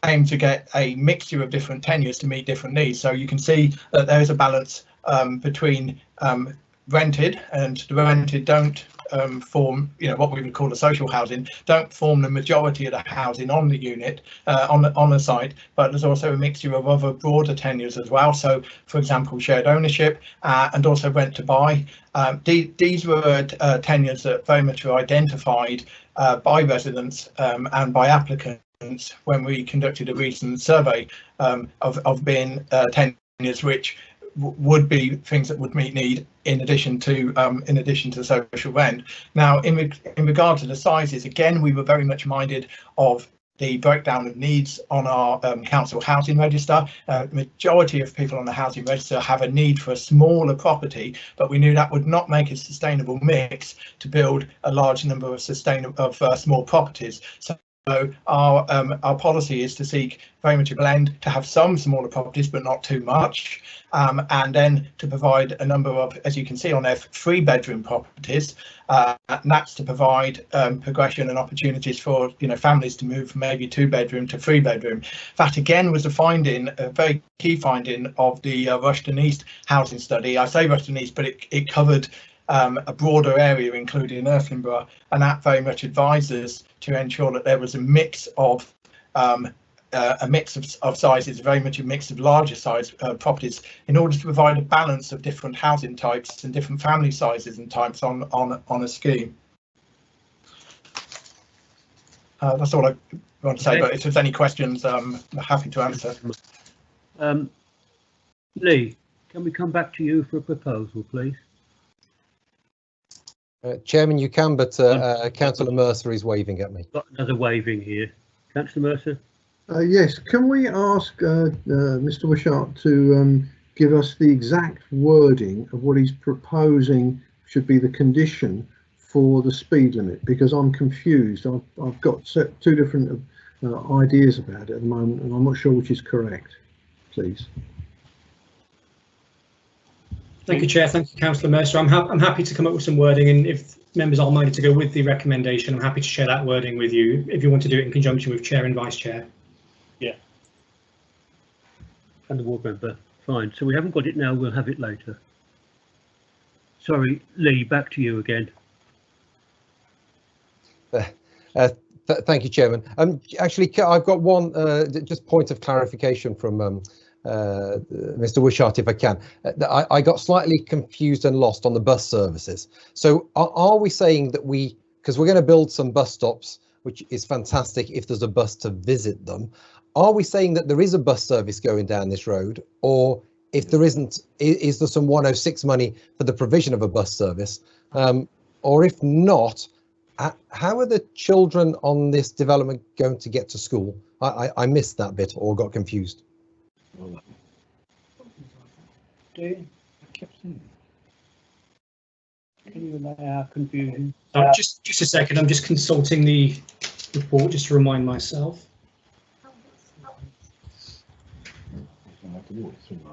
aim to get a mixture of different tenures to meet different needs. So you can see that there is a balance between rented, and the rented don't form, what we would call the social housing, don't form the majority of the housing on the unit, on the site, but there's also a mixture of other broader tenures as well. So, for example, shared ownership and also rent to buy. These were tenures that very much were identified by residents and by applicants when we conducted a recent survey of being tenures which would be things that would meet need in addition to social rent. Now, in regard to the sizes, again, we were very much minded of the breakdown of needs on our council housing register. Majority of people on the housing register have a need for a smaller property, but we knew that would not make a sustainable mix to build a large number of small properties. So our policy is to seek very much a blend, to have some smaller properties but not too much, and then to provide a number of, as you can see on there, 3-bedroom properties, and that's to provide progression and opportunities for families to move from maybe 2-bedroom to 3-bedroom. That again was a very key finding of the Rushden East housing study. I say Rushden East, but it covered a broader area, including Irthlinborough, and that very much advises to ensure that there was a mix of sizes, very much a mix of larger size properties, in order to provide a balance of different housing types and different family sizes and types on a scheme. That's all I want to say, but if there's any questions, I'm happy to answer. Lee, can we come back to you for a proposal, please? Chairman, you can, but Councillor Mercer is waving at me. Got another waving here. Councillor Mercer? Yes, can we ask Mr. Wishart to give us the exact wording of what he's proposing should be the condition for the speed limit? Because I'm confused. I've got two different ideas about it at the moment, and I'm not sure which is correct. Please. Thank you, Chair. Thank you, Councillor Mercer. I'm happy to come up with some wording, and if members are minded to go with the recommendation, I'm happy to share that wording with you if you want to do it in conjunction with Chair and Vice Chair. Yeah. And the ward member. Fine. So we haven't got it now. We'll have it later. Sorry, Lee. Back to you again. Thank you, Chairman. Actually, I've got one just point of clarification from Mr. Wishart, if I can. I got slightly confused and lost on the bus services. So are we saying that because we're going to build some bus stops, which is fantastic if there's a bus to visit them, are we saying that there is a bus service going down this road, or if there isn't, is there some 106 money for the provision of a bus service? Or if not, how are the children on this development going to get to school? I missed that bit or got confused. Confusion. Just a second, I'm just consulting the report just to remind myself.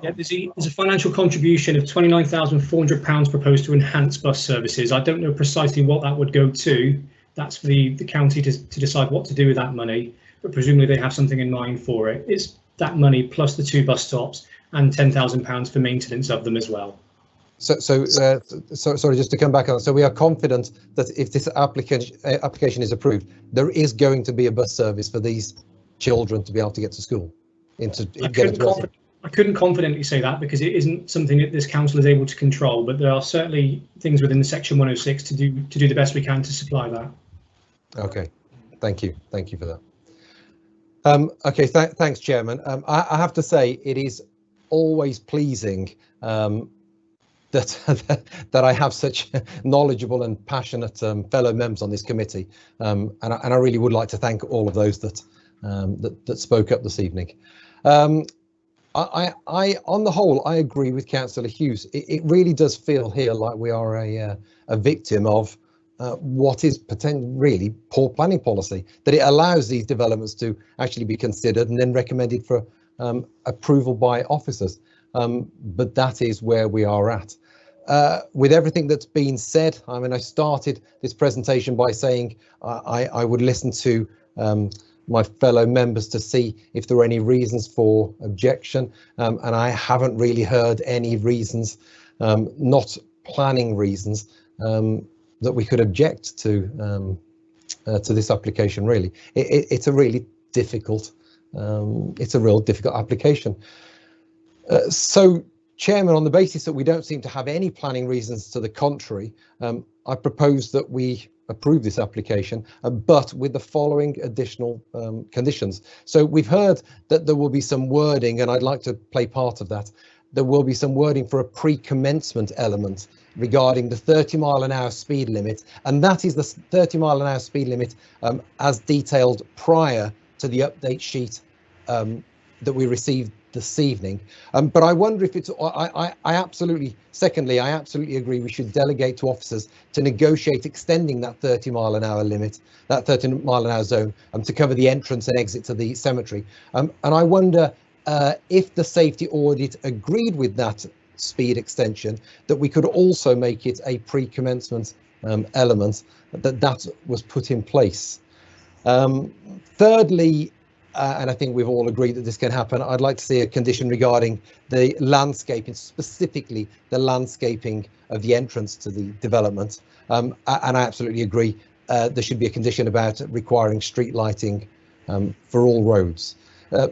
Yeah, there's a financial contribution of £29,400 proposed to enhance bus services. I don't know precisely what that would go to. That's for the county to decide what to do with that money, but presumably they have something in mind for it. It's that money plus the 2 bus stops and £10,000 for maintenance of them as well. So sorry, just to come back on. So we are confident that if this application is approved, there is going to be a bus service for these children to be able to get to school. I couldn't confidently say that because it isn't something that this council is able to control, but there are certainly things within the Section 106 to do the best we can to supply that. Okay, thank you for that. Okay, thanks, Chairman. I have to say it is always pleasing that I have such knowledgeable and passionate fellow members on this committee, and I really would like to thank all of those that spoke up this evening. I on the whole, I agree with Councillor Hughes. It really does feel here like we are a victim of what is really poor planning policy, that it allows these developments to actually be considered and then recommended for approval by officers. But that is where we are at. With everything that's been said, I mean, I started this presentation by saying I would listen to my fellow members to see if there were any reasons for objection, and I haven't really heard any reasons, not planning reasons that we could object to this application. Really, it's a really difficult, it's a real difficult application. So, Chairman, on the basis that we don't seem to have any planning reasons to the contrary, I propose that we approve this application, but with the following additional conditions. So we've heard that there will be some wording, and I'd like to play part of that. There will be some wording for a pre-commencement element regarding the 30-mile-an-hour speed limit, and that is the 30-mile-an-hour speed limit as detailed prior to the update sheet that we received this evening. But I wonder if it's, I absolutely agree we should delegate to officers to negotiate extending that 30-mile-an-hour limit, that 30-mile-an-hour zone, to cover the entrance and exit to the cemetery. And I wonder if the safety audit agreed with that speed extension, that we could also make it a pre-commencement element, that was put in place. Thirdly, and I think we've all agreed that this can happen, I'd like to see a condition regarding the landscaping, specifically the landscaping of the entrance to the development. And I absolutely agree, there should be a condition about requiring street lighting for all roads.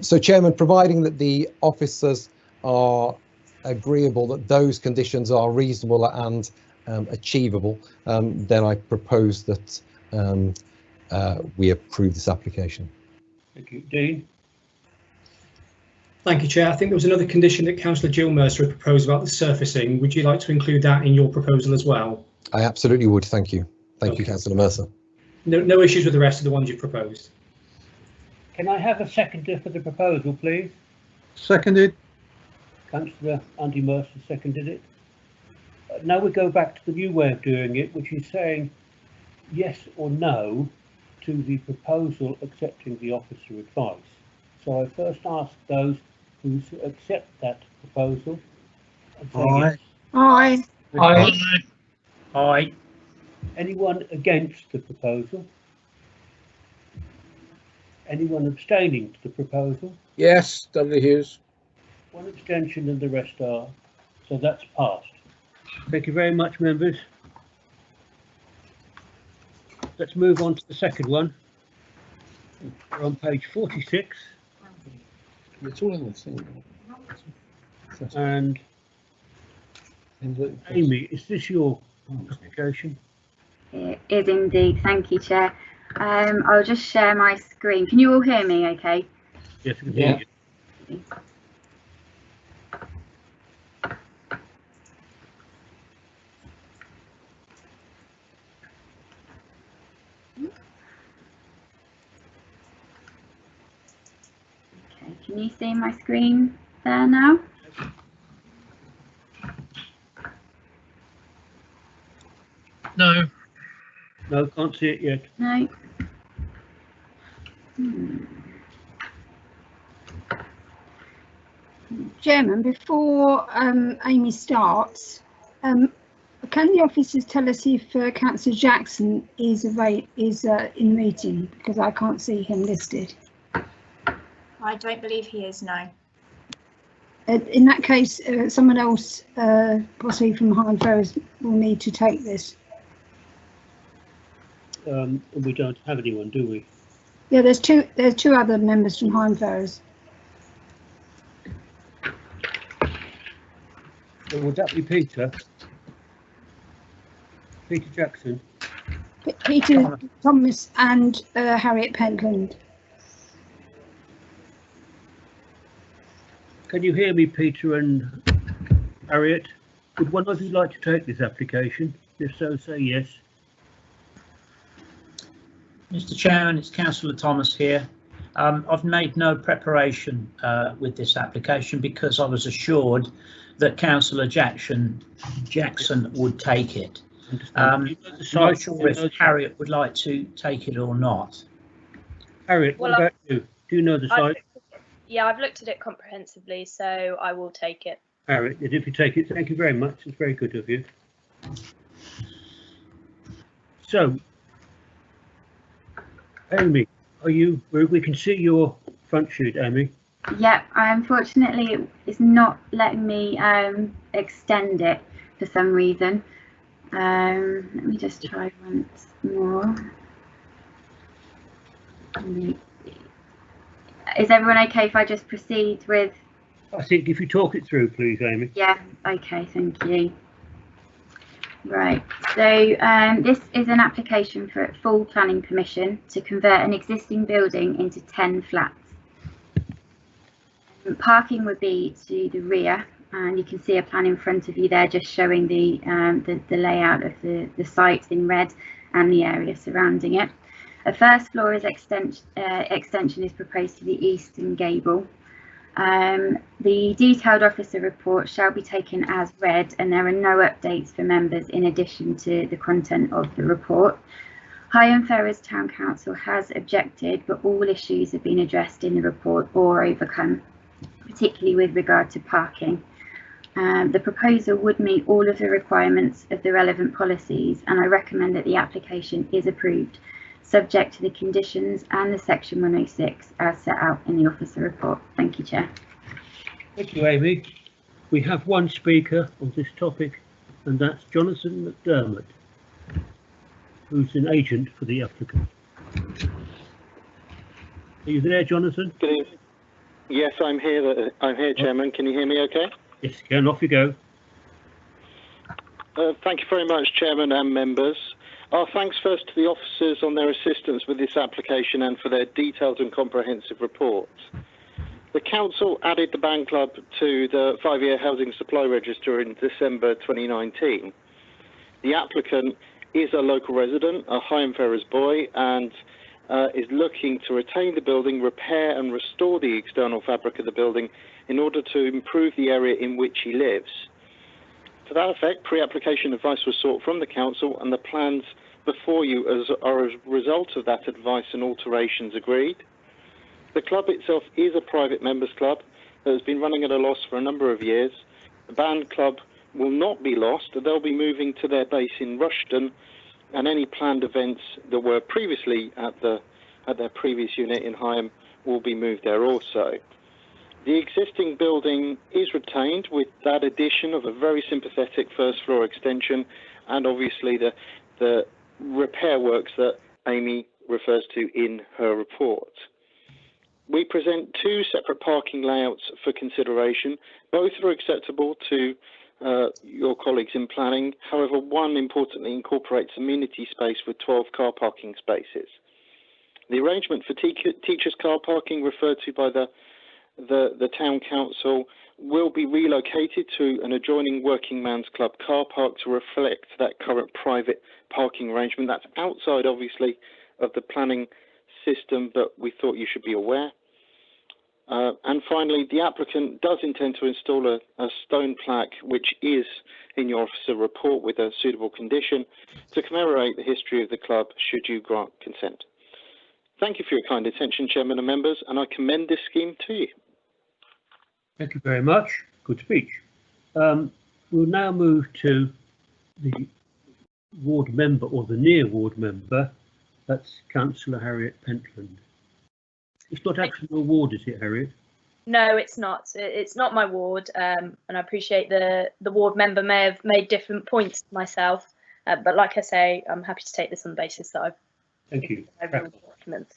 So, Chairman, providing that the officers are agreeable that those conditions are reasonable and achievable, then I propose that we approve this application. Thank you. Dean? Thank you, Chair. I think there was another condition that Councillor Jill Mercer had proposed about the surfacing. Would you like to include that in your proposal as well? I absolutely would. Thank you. Thank you, Councillor Mercer. No issues with the rest of the ones you've proposed. Can I have a seconder for the proposal, please? Seconded. Councillor Andy Mercer seconded it. Now we go back to the new way of doing it, which is saying yes or no to the proposal accepting the officer advice. So I first ask those who accept that proposal. Aye. Yes. Aye. Aye. Anyone against the proposal? Anyone abstaining to the proposal? Yes, Dudley Hughes. One abstention and the rest are. So that's passed. Thank you very much, members. Let's move on to the second one. We're on page 46. It's all in the thing. And Amy, is this your application? It is indeed. Thank you, Chair. I'll just share my screen. Can you all hear me okay? Yes, we can hear you. Okay, can you see my screen there now? No. No, can't see it yet. No. Chairman, before Amy starts, can the officers tell us if Councillor Jackson is in the meeting, because I can't see him listed. I don't believe he is, no. In that case, someone else, possibly from Higham Ferrers, will need to take this. We don't have anyone, do we? Yeah, there's two other members from Higham Ferrers. So would that be Peter? Peter Jackson? Peter Thomas and Harriet Pentland. Can you hear me, Peter and Harriet? Would one of you like to take this application? If so, say yes. Mr. Chairman, it's Councillor Thomas here. I've made no preparation with this application because I was assured that Councillor Jackson would take it. I'm not sure if Harriet would like to take it or not. Harriet, Well, what about you? Do you know the site? Yeah, I've looked at it comprehensively, so I will take it. Harriet, if you take it, thank you very much. It's very good of you. So, Amy, are you? We can see your front sheet, Amy. Yep, unfortunately it's not letting me extend it. for some reason. Let me just try once more. Is everyone okay if I just proceed with? I think if you talk it through, please, Amy. Yeah, okay, thank you. Right, so this is an application for full planning permission to convert an existing building into 10 flats. Parking would be to the rear, and you can see a plan in front of you there just showing the layout of the site in red and the area surrounding it. A first floor is extension is proposed to the eastern gable. The detailed officer report shall be taken as read, and there are no updates for members in addition to the content of the report. Higham Ferrers Town Council has objected, but all issues have been addressed in the report or overcome, particularly with regard to parking. The proposal would meet all of the requirements of the relevant policies, and I recommend that the application is approved, subject to the conditions and the section 106 as set out in the officer report. Thank you, Chair. Thank you, Amy. We have one speaker on this topic, and that's Jonathan McDermott, who's an agent for the applicant. Are you there, Jonathan? Good evening. Yes, I'm here. Chairman. Can you hear me okay? Yes, again, off you go. Thank you very much, Chairman and members. Our thanks first to the officers on their assistance with this application and for their detailed and comprehensive report. The Council added the Band Club to the 5-year Housing Supply Register in December 2019. The applicant is a local resident, a Higham Ferrers boy, and is looking to retain the building, repair and restore the external fabric of the building in order to improve the area in which he lives. To that effect, pre-application advice was sought from the Council, and the plans before you are a result of that advice and alterations agreed. The club itself is a private members club that has been running at a loss for a number of years. The Band Club will not be lost. They'll be moving to their base in Rushden, and any planned events that were previously at their previous unit in Higham will be moved there also. The existing building is retained with that addition of a very sympathetic first floor extension and obviously the repair works that Amy refers to in her report. We present two separate parking layouts for consideration. Both are acceptable to your colleagues in planning. However, one importantly incorporates amenity space with 12 car parking spaces. The arrangement for teachers' car parking referred to by the Town Council will be relocated to an adjoining Working Man's Club car park to reflect that current private parking arrangement. That's outside, obviously, of the planning system, but we thought you should be aware. And finally, the applicant does intend to install a stone plaque, which is in your officer report with a suitable condition, to commemorate the history of the club, should you grant consent. Thank you for your kind attention, Chairman and members, and I commend this scheme to you. Thank you very much. Good speech. We'll now move to the ward member, or the near ward member. That's Councillor Harriet Pentland. It's not actually a ward, is it, Harriet? No, it's not. It's not my ward, and I appreciate the ward member may have made different points to myself, but like I say, I'm happy to take this on the basis that I've. Thank you. Documents.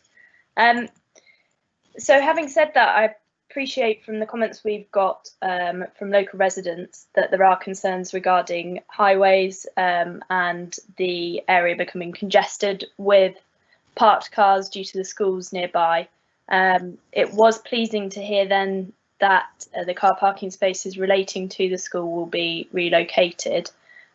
So having said that, I appreciate from the comments we've got from local residents that there are concerns regarding highways and the area becoming congested with parked cars due to the schools nearby. It was pleasing to hear then that the car parking spaces relating to the school will be relocated.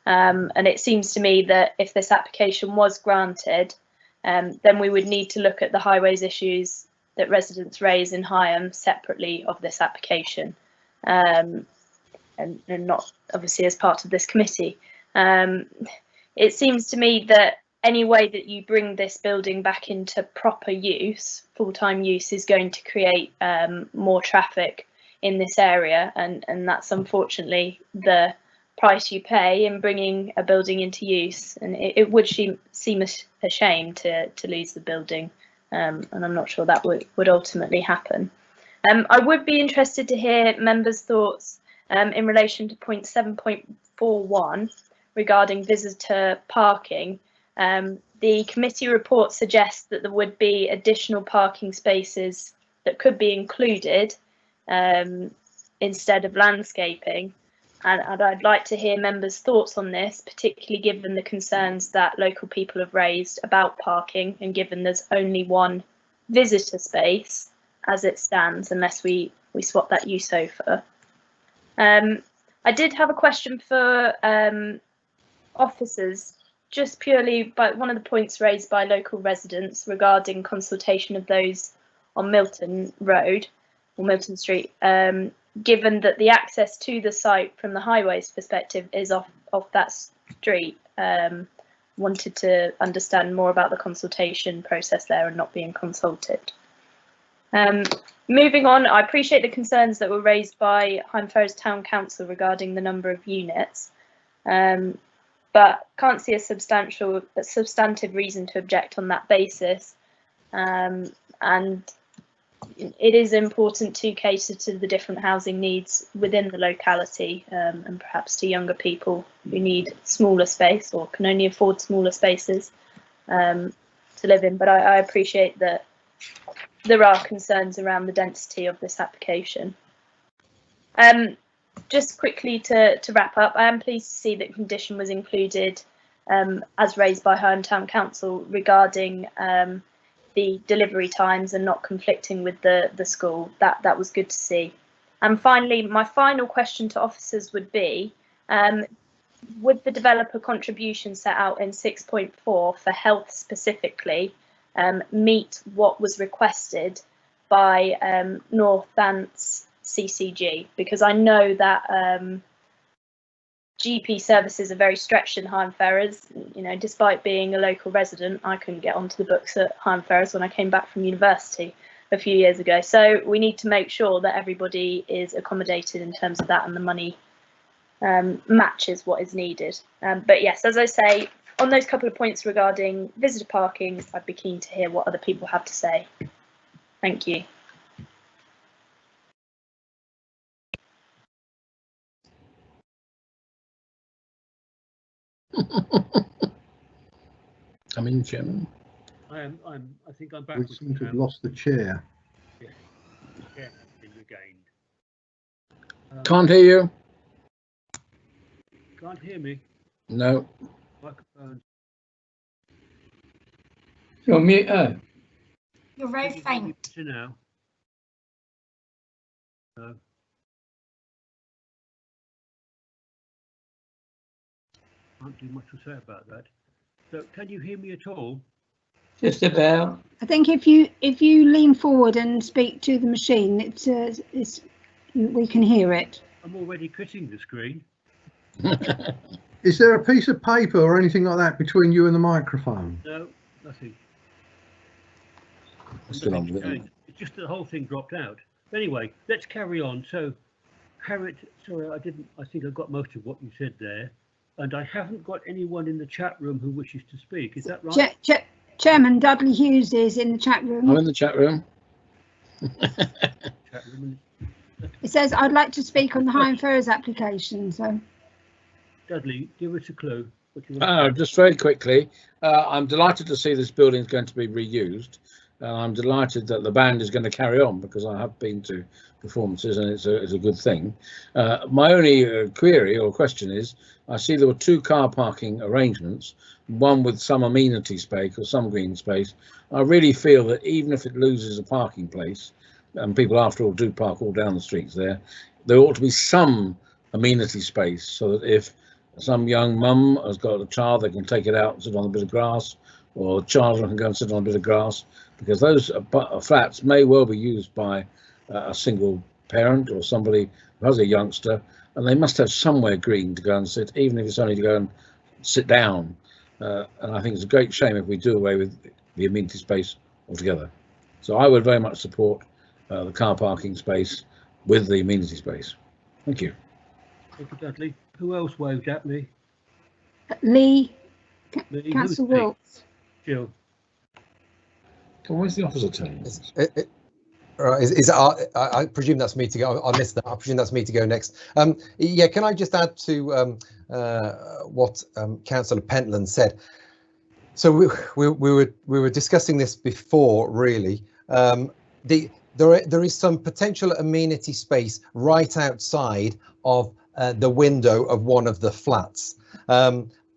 And it seems to me that if this application was granted, then we would need to look at the highways issues that residents raise in Higham separately of this application, and not obviously as part of this committee. It seems to me that any way that you bring this building back into proper use, full-time use, is going to create more traffic in this area, and that's unfortunately the price you pay in bringing a building into use, and it would seem a shame to lose the building, and I'm not sure that would ultimately happen. I would be interested to hear members' thoughts in relation to point 7.41 regarding visitor parking. The committee report suggests that there would be additional parking spaces that could be included instead of landscaping. And I'd like to hear members' thoughts on this, particularly given the concerns that local people have raised about parking and given there's only one visitor space as it stands, unless we swap that use over. I did have a question for officers, just purely by one of the points raised by local residents regarding consultation of those on Milton Road or Milton Street. Given that the access to the site from the highways perspective is off that street, wanted to understand more about the consultation process there and not being consulted. Moving on, I appreciate the concerns that were raised by Higham Ferrers Town Council regarding the number of units, but can't see a substantive reason to object on that basis. And it is important to cater to the different housing needs within the locality, and perhaps to younger people who need smaller space or can only afford smaller spaces to live in. But I appreciate that there are concerns around the density of this application. Just quickly to wrap up, I am pleased to see that condition was included as raised by Higham Town Council regarding the delivery times and not conflicting with the school. That was good to see. And finally, my final question to officers would be, would the developer contribution set out in 6.4 for health specifically meet what was requested by North Bants CCG? Because I know that GP services are very stretched in Higham Ferrers. You know, despite being a local resident, I couldn't get onto the books at Higham Ferrers when I came back from university a few years ago. So we need to make sure that everybody is accommodated in terms of that and the money matches what is needed. But yes, as I say, on those couple of points regarding visitor parking, I'd be keen to hear what other people have to say. Thank you. Come in, Chairman. I think I'm back. We seem to have lost the chair. Yeah, the chair has been regained. Can't hear you. Can't hear me. No. Microphone. You're mute. Oh. You're very faint. Now. No. Can't do much to say about that. So, can you hear me at all? Just about. I think if you lean forward and speak to the machine, we can hear it. I'm already quitting the screen. Is there a piece of paper or anything like that between you and the microphone? No, nothing. Still on with it. It's just the whole thing dropped out. Anyway, let's carry on. So, Harriet, sorry, I think I got most of what you said there. And I haven't got anyone in the chat room who wishes to speak. Is that right? Chairman Dudley Hughes is in the chat room. I'm in the chat room. It says, I'd like to speak on the Higham Ferrers application. So, Dudley, give us a clue. Just very quickly, I'm delighted to see this building is going to be reused. I'm delighted that the band is going to carry on because I have been to performances and it's a good thing. My only query or question is, I see there were 2 car parking arrangements, one with some amenity space or some green space. I really feel that even if it loses a parking place, and people after all do park all down the streets there ought to be some amenity space so that if some young mum has got a child, they can take it out and sit on a bit of grass, or a child can go and sit on a bit of grass, because those flats may well be used by a single parent or somebody who has a youngster, and they must have somewhere green to go and sit, even if it's only to go and sit down. And I think it's a great shame if we do away with the amenity space altogether. So I would very much support the car parking space with the amenity space. Thank you. Thank you, Dudley. Who else waved at me? Lee. Councillor Wilkes. Jill. Where's the officer telling us? I presume that's me to go. I missed that. I presume that's me to go next. Yeah, can I just add to what Councillor Pentland said? So we were discussing this before, really. There is some potential amenity space right outside of the window of one of the flats.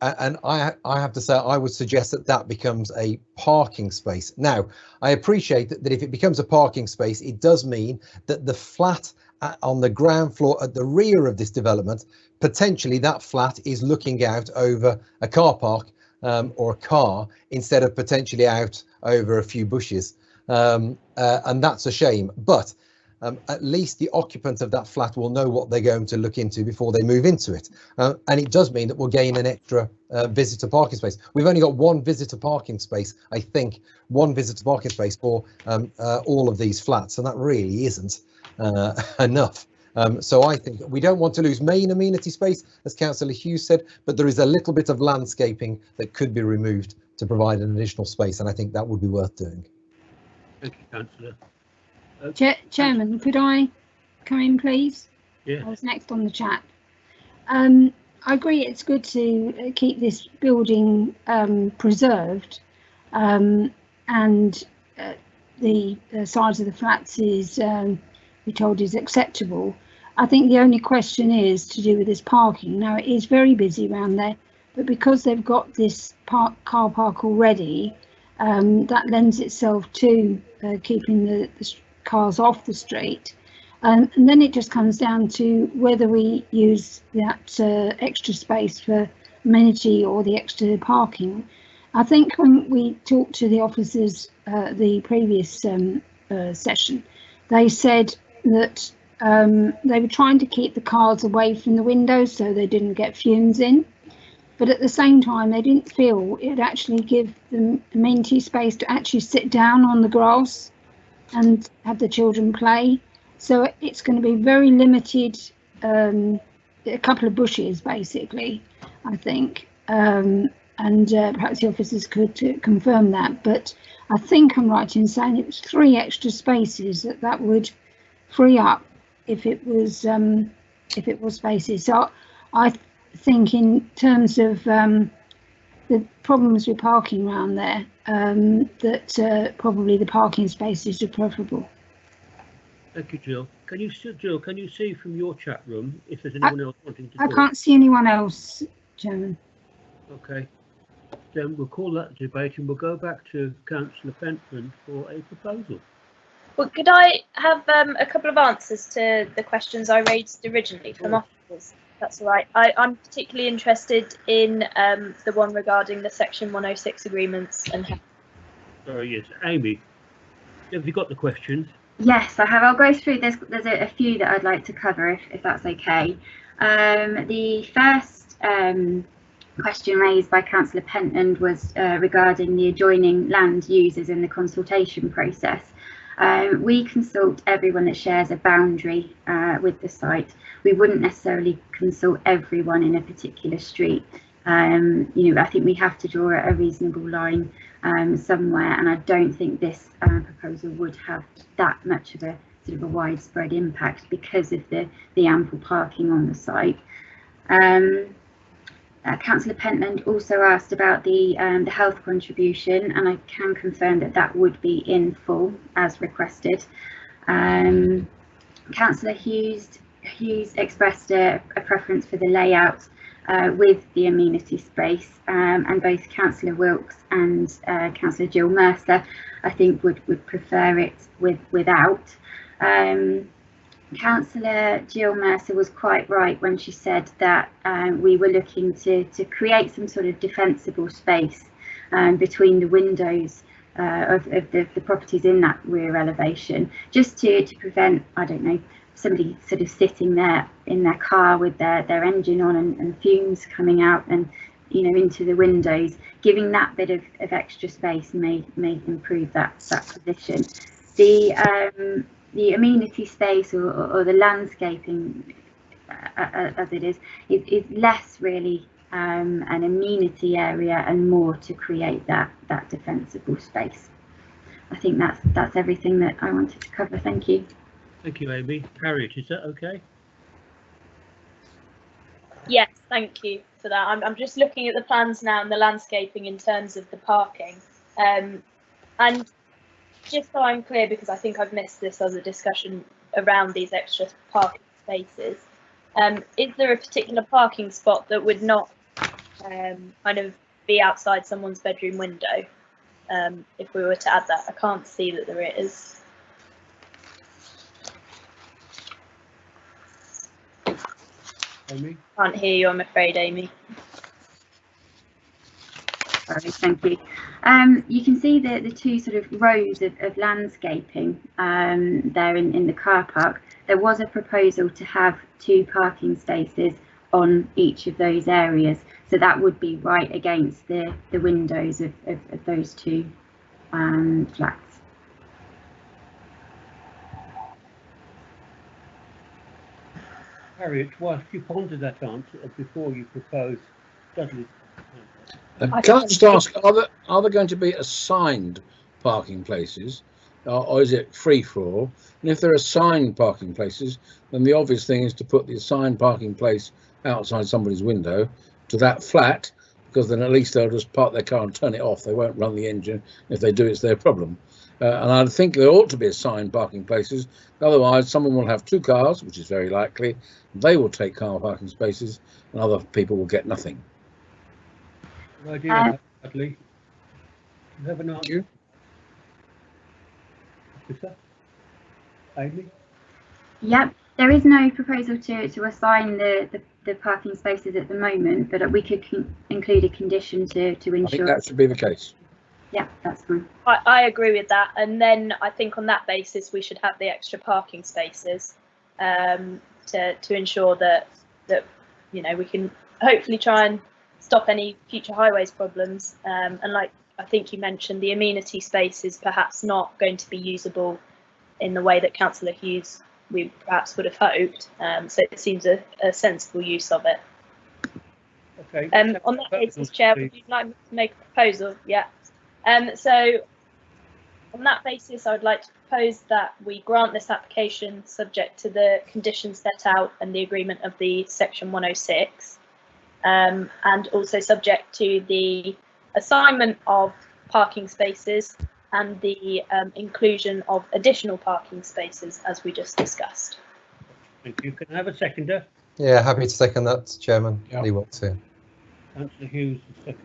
And I have to say, I would suggest that that becomes a parking space. Now, I appreciate that if it becomes a parking space, it does mean that the flat on the ground floor at the rear of this development, potentially that flat is looking out over a car park or a car instead of potentially out over a few bushes. And that's a shame. But at least the occupant of that flat will know what they're going to look into before they move into it. And it does mean that we'll gain an extra visitor parking space. We've only got one visitor parking space, I think, one visitor parking space for all of these flats, and that really isn't enough. So I think we don't want to lose main amenity space, as Councillor Hughes said, but there is a little bit of landscaping that could be removed to provide an additional space, and I think that would be worth doing. Thank you, Councillor. Chairman, could I come in, please? Yeah. I was next on the chat. I agree it's good to keep this building preserved, and the size of the flats is, we're told, is acceptable. I think the only question is to do with this parking. Now, it is very busy around there, but because they've got this car park already, that lends itself to keeping the cars off the street, and then it just comes down to whether we use that extra space for amenity or the extra parking. I think when we talked to the officers the previous session, they said that they were trying to keep the cars away from the windows so they didn't get fumes in, but at the same time they didn't feel it would actually give them amenity space to actually sit down on the grass and have the children play. So it's going to be very limited, a couple of bushes basically, I think, and perhaps the officers could confirm that, but I think I'm right in saying it was 3 extra spaces that would free up if it was spaces. So I think in terms of the problems with parking around there, that probably the parking spaces are preferable. Thank you, Jill. Jill, can you see from your chat room if there's anyone else wanting to talk? I can't see anyone else, Chairman. Okay, then we'll call that debate and we'll go back to Councillor Pentland for a proposal. Well, could I have a couple of answers to the questions I raised originally from officers? That's all right. I'm particularly interested in the one regarding the Section 106 agreements and how. Sorry, yes, Amy, have you got the questions? Yes, I have. I'll go through. There's a few that I'd like to cover, if that's okay. The first question raised by Councillor Pentland was regarding the adjoining land users in the consultation process. We consult everyone that shares a boundary with the site. We wouldn't necessarily consult everyone in a particular street. You know, I think we have to draw a reasonable line somewhere, and I don't think this proposal would have that much of a sort of a widespread impact because of the ample parking on the site. Councillor Pentland also asked about the health contribution, and I can confirm that that would be in full as requested. Councillor Hughes expressed a preference for the layout with the amenity space, and both Councillor Wilkes and Councillor Jill Mercer, I think, would prefer it without. Councillor Jill Mercer was quite right when she said that we were looking to create some sort of defensible space between the windows of the properties in that rear elevation, just to prevent, I don't know, somebody sort of sitting there in their car with their engine on and fumes coming out and, you know, into the windows. Giving that bit of extra space may improve that position. The amenity space or the landscaping, as it is less really an amenity area and more to create that defensible space. I think that's everything that I wanted to cover. Thank you. Thank you, Amy. Harriet, is that okay? Yes, thank you for that. I'm just looking at the plans now and the landscaping in terms of the parking. And just so I'm clear, because I think I've missed this other discussion around these extra parking spaces, is there a particular parking spot that would not kind of be outside someone's bedroom window? If we were to add that, I can't see that there is. Amy? Can't hear you, I'm afraid, Amy. Sorry, thank you. You can see the two sort of rows of landscaping there in the car park. There was a proposal to have 2 parking spaces on each of those areas, so that would be right against the windows of those 2 flats. Harriet, whilst you ponder that answer before you propose Dudley. Can I just ask, are there going to be assigned parking places, or is it free for all? And if there are assigned parking places, then the obvious thing is to put the assigned parking place outside somebody's window to that flat, because then at least they'll just park their car and turn it off. They won't run the engine. If they do, it's their problem. And I think there ought to be assigned parking places. Otherwise, someone will have 2 cars, which is very likely. They will take car parking spaces, and other people will get nothing. Good idea, Dudley. You have an answer? Officer? Amy? Yep, there is no proposal to assign the parking spaces at the moment, but we could include a condition to ensure. I think that should be the case. Yeah, that's fine. I agree with that, and then I think on that basis we should have the extra parking spaces to ensure that you know, we can hopefully try and stop any future highways problems. And like I think you mentioned, the amenity space is perhaps not going to be usable in the way that Councillor Hughes we perhaps would have hoped. So it seems a sensible use of it. Okay. On that basis, Chair, would you like me to make a proposal? Yeah. So on that basis, I would like to propose that we grant this application subject to the conditions set out and the agreement of the section 106, and also subject to the assignment of parking spaces and the inclusion of additional parking spaces as we just discussed. Thank you. Can I have a seconder? Yeah, happy to second that, Chairman. Yeah. Lee Watts here. Councillor Hughes, second.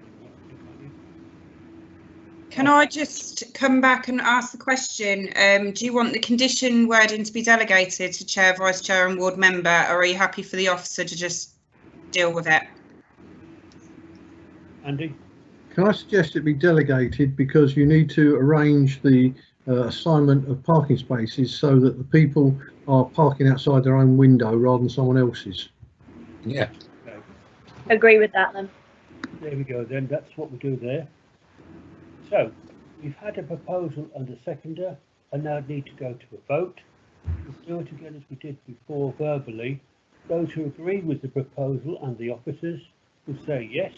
Can I just come back and ask the question? Do you want the condition wording to be delegated to Chair, Vice Chair and Ward Member, or are you happy for the officer to just deal with it? Andy? Can I suggest it be delegated, because you need to arrange the assignment of parking spaces so that the people are parking outside their own window rather than someone else's. Yeah. Okay. Agree with that then. There we go then, that's what we do there. So, we've had a proposal and a seconder, and now need to go to a vote. We'll do it again as we did before verbally. Those who agree with the proposal and the officers will say yes.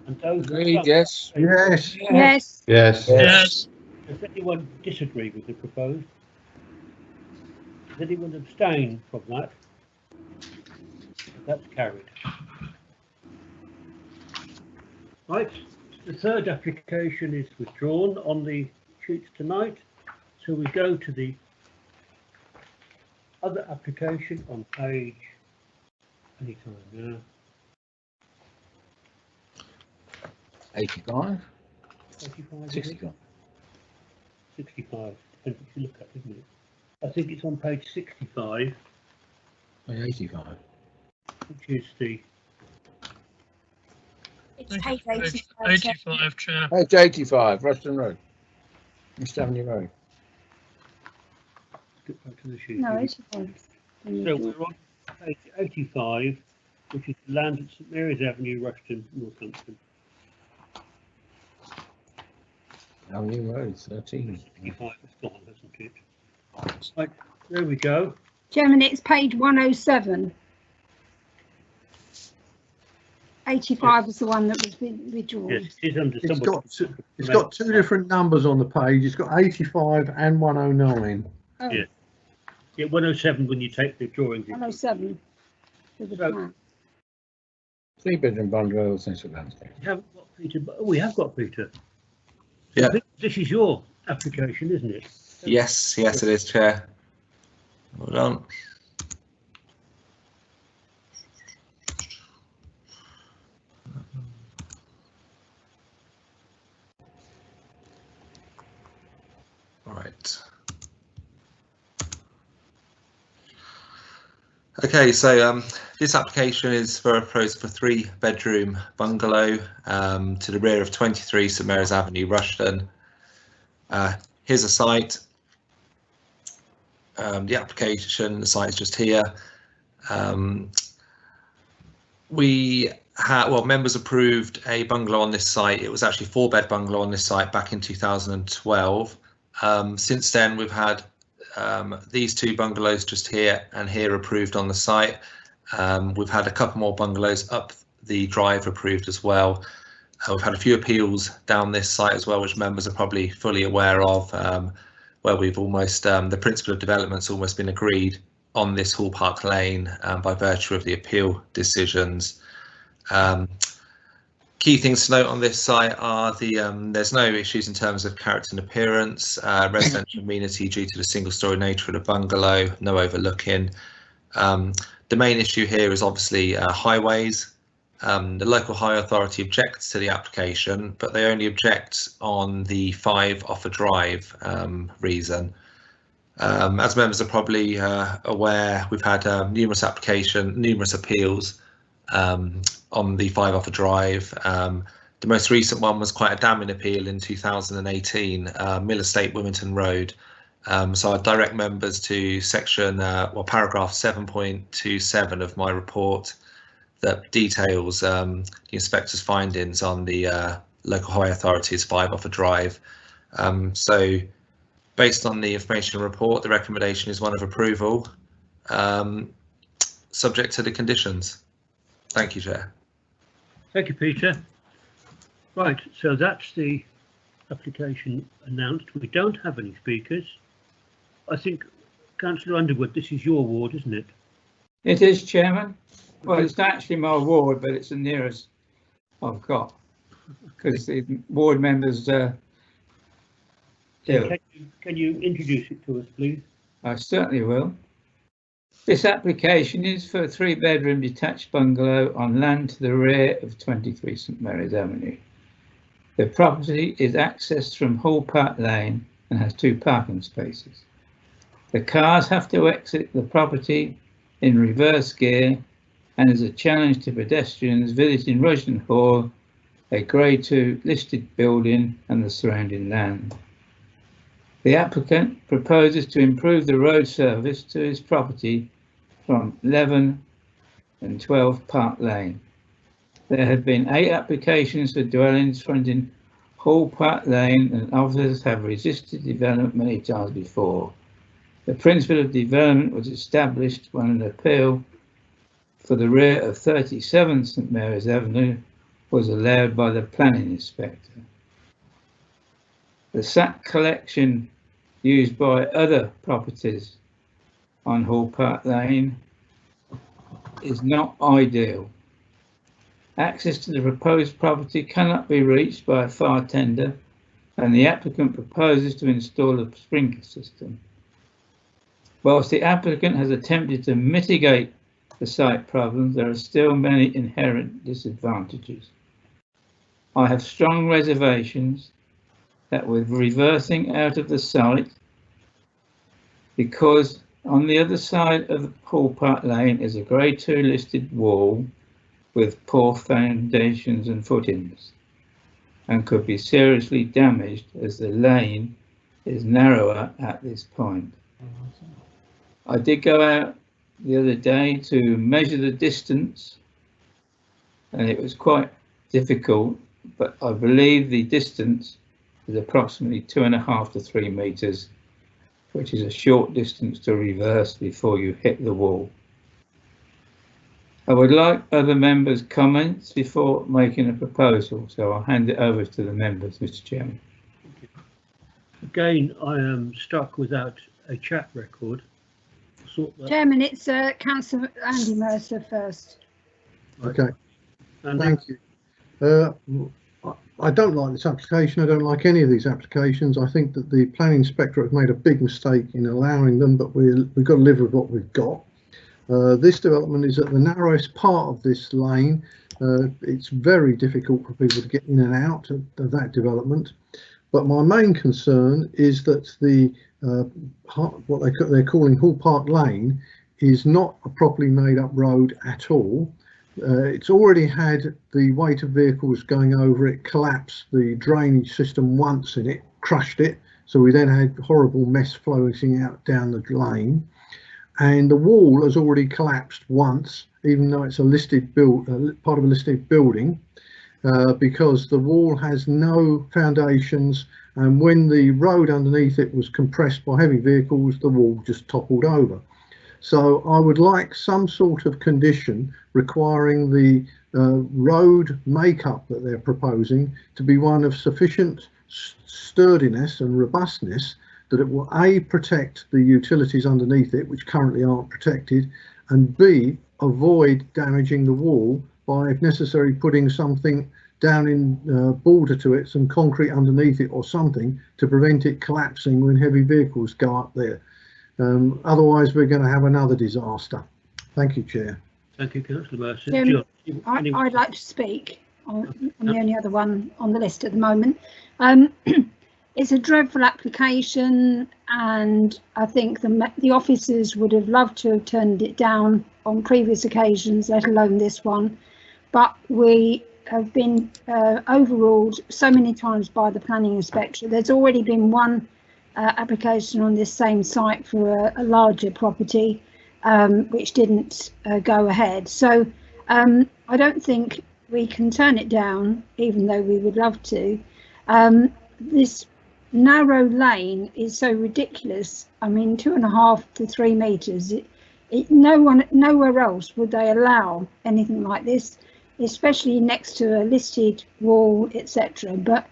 And those Agreed, yes. Yes. Yes. Yes. Yes. Does anyone disagree with the proposed? Does anyone abstain from that? That's carried. Right, the third application is withdrawn on the sheets tonight. So we go to the other application on page, anytime now. 85? 85, 65. 65, depends what you look at, isn't it? I think it's on page 65. 85. Which is the... It's page 85. 85, Chair. Page 85, Rushton Road. East Avenue Road. Get back to the sheet. No, 85. So we're on page 85, which is land at St Mary's Avenue, Rushton, Northampton. Avenue Road, 13. 65 is gone, hasn't it? Right, there we go. Chairman, it's page 107. 85 was the one that was withdrawn. Yes, it is under It's got two different numbers on the page. It's got 85 and 109. Oh, Yeah. Yeah, 107 when you take the drawings. 107 for the plan. 3-bedroom bungalow, central landscape. We haven't got Peter, but we have got Peter. So Yeah. This is your application, isn't it? Yes, it is, Chair. Hold on. All right. Okay, so this application is for a proposal for 3-bedroom bungalow to the rear of 23 St Mary's Avenue, Rushden. Here's a site. The application, the site is just here. Members approved a bungalow on this site. It was actually a 4-bed bungalow on this site back in 2012. Since then, we've had these 2 bungalows just here and here approved on the site. We've had a couple more bungalows up the drive approved as well. We've had a few appeals down this site as well, which members are probably fully aware of, where we've almost, the principle of development's almost been agreed on this Hall Park Lane by virtue of the appeal decisions. Key things to note on this site are there's no issues in terms of character and appearance, residential amenity due to the single-storey nature of the bungalow, no overlooking. The main issue here is obviously highways. The local highway authority objects to the application, but they only object on the 5 Offa Drive reason. As members are probably aware, we've had numerous appeals on the 5 Offa Drive. The most recent one was quite a damning appeal in 2018, Mill Estate, Wilmington Road. So I direct members to paragraph 7.27 of my report that details the inspector's findings on the local highway authority's 5 Offa Drive. So based on the information report, the recommendation is one of approval, subject to the conditions. Thank you, Chair. Thank you, Peter. Right, so that's the application announced. We don't have any speakers. I think, Councillor Underwood, this is your ward, isn't it? It is, Chairman. Well, it's not actually my ward, but it's the nearest I've got, because the ward members ill. Can you introduce it to us, please? I certainly will. This application is for a 3-bedroom detached bungalow on land to the rear of 23 St Mary's Avenue. The property is accessed from Hall Park Lane and has 2 parking spaces. The cars have to exit the property in reverse gear and is a challenge to pedestrians visiting Rushden Hall, a Grade 2 listed building and the surrounding land. The applicant proposes to improve the road service to his property from 11 and 12 Park Lane. There have been 8 applications for dwellings fronting Hall Park Lane, and officers have resisted development many times before. The principle of development was established when an appeal for the rear of 37 St Mary's Avenue was allowed by the planning inspector. The sack collection used by other properties on Hall Park Lane is not ideal. Access to the proposed property cannot be reached by a fire tender, and the applicant proposes to install a sprinkler system. Whilst the applicant has attempted to mitigate the site problems, there are still many inherent disadvantages. I have strong reservations that with reversing out of the site, because on the other side of the Hall Park Lane is a Grade 2 listed wall with poor foundations and footings, and could be seriously damaged as the lane is narrower at this point. I did go out the other day to measure the distance, and it was quite difficult, but I believe the distance is approximately 2.5 to 3 meters, which is a short distance to reverse before you hit the wall. I would like other members' comments before making a proposal, so I'll hand it over to the members, Mr. Chairman. Again, I am stuck without a chat record. Chairman, it's Councillor Andy Mercer first. Okay, thank you. I don't like this application. I don't like any of these applications. I think that the planning inspectorate has made a big mistake in allowing them, but we've got to live with what we've got. This development is at the narrowest part of this lane. It's very difficult for people to get in and out of that development. But my main concern is that the what they're calling Hall Park Lane is not a properly made up road at all. It's already had the weight of vehicles going over it collapse the drainage system once in it, crushed it. So we then had horrible mess flowing out down the lane. And the wall has already collapsed once, even though it's a listed part of a listed building, because the wall has no foundations. And when the road underneath it was compressed by heavy vehicles, the wall just toppled over. So I would like some sort of condition requiring the road makeup that they're proposing to be one of sufficient sturdiness and robustness that it will A, protect the utilities underneath it, which currently aren't protected, and B, avoid damaging the wall by, if necessary, putting something down in border to it, some concrete underneath it or something to prevent it collapsing when heavy vehicles go up there. Otherwise, we're going to have another disaster. Thank you, Chair. Thank you, Councillor Mercer. I'd like to speak on the only other one on the list at the moment. It's a dreadful application, and I think the officers would have loved to have turned it down on previous occasions, let alone this one. But we have been overruled so many times by the planning inspector. There's already been one application on this same site for a larger property, which didn't go ahead. So I don't think we can turn it down, even though we would love to. This narrow lane is so ridiculous. I mean, 2.5 to 3 meters. Nowhere else would they allow anything like this, especially next to a listed wall, etc. But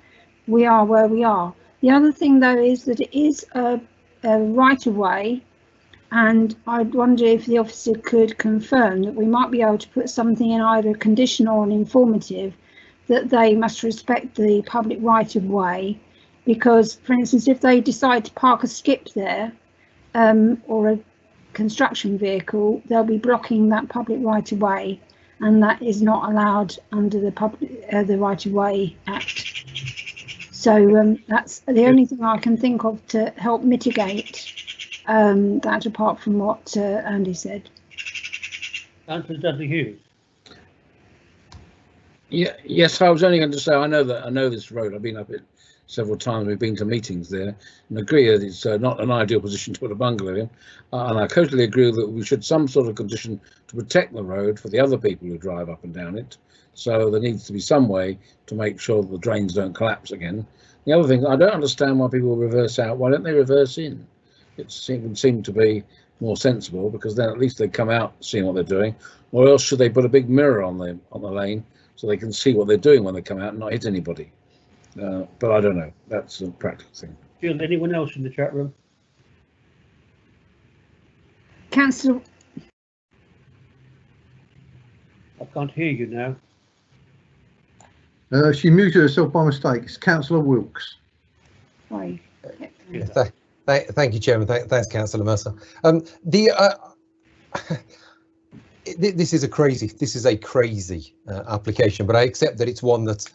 we are where we are. The other thing, though, is that it is a right of way, and I'd wonder if the officer could confirm that we might be able to put something in either conditional or informative that they must respect the public right of way. Because, for instance, if they decide to park a skip there or a construction vehicle, they'll be blocking that public right of way, and that is not allowed under the Right of Way Act. So that's the only thing I can think of to help mitigate that, apart from what Andy said. Councillor Dudley Hughes. Yeah, yes, I was only going to say I know this road. I've been up it several times. We've been to meetings there and agree that it's not an ideal position to put a bungalow in. And I totally agree that we should some sort of condition to protect the road for the other people who drive up and down it. So there needs to be some way to make sure that the drains don't collapse again. The other thing, I don't understand why people reverse out. Why don't they reverse in? It would seem to be more sensible, because then at least they come out seeing what they're doing. Or else should they put a big mirror on the lane so they can see what they're doing when they come out and not hit anybody? But I don't know. That's a practical thing. Jill, anyone else in the chat room? Councillor. I can't hear you now. She muted herself by mistake. It's Councillor Wilkes. Sorry. Thank you, Chairman. Thanks, Councillor Mercer. This is a crazy application, but I accept that it's one that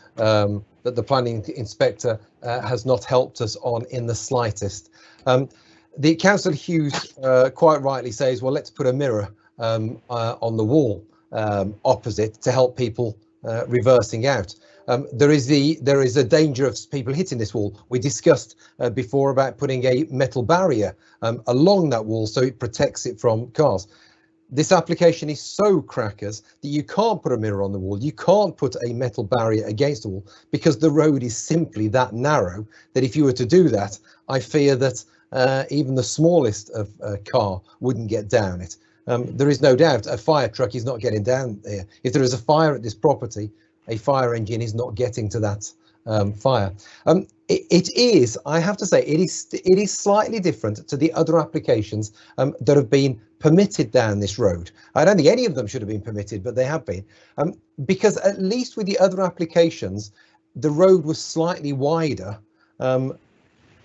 that the planning inspector has not helped us on in the slightest. The Councillor Hughes quite rightly says, well, let's put a mirror on the wall opposite to help people reversing out. There is a danger of people hitting this wall. We discussed before about putting a metal barrier along that wall so it protects it from cars. This application is so crackers that you can't put a mirror on the wall. You can't put a metal barrier against the wall because the road is simply that narrow that if you were to do that, I fear that even the smallest of car wouldn't get down it. There is no doubt a fire truck is not getting down there. If there is a fire at this property, a fire engine is not getting to that fire. It is, I have to say, it is slightly different to the other applications that have been permitted down this road. I don't think any of them should have been permitted, but they have been, because at least with the other applications, the road was slightly wider.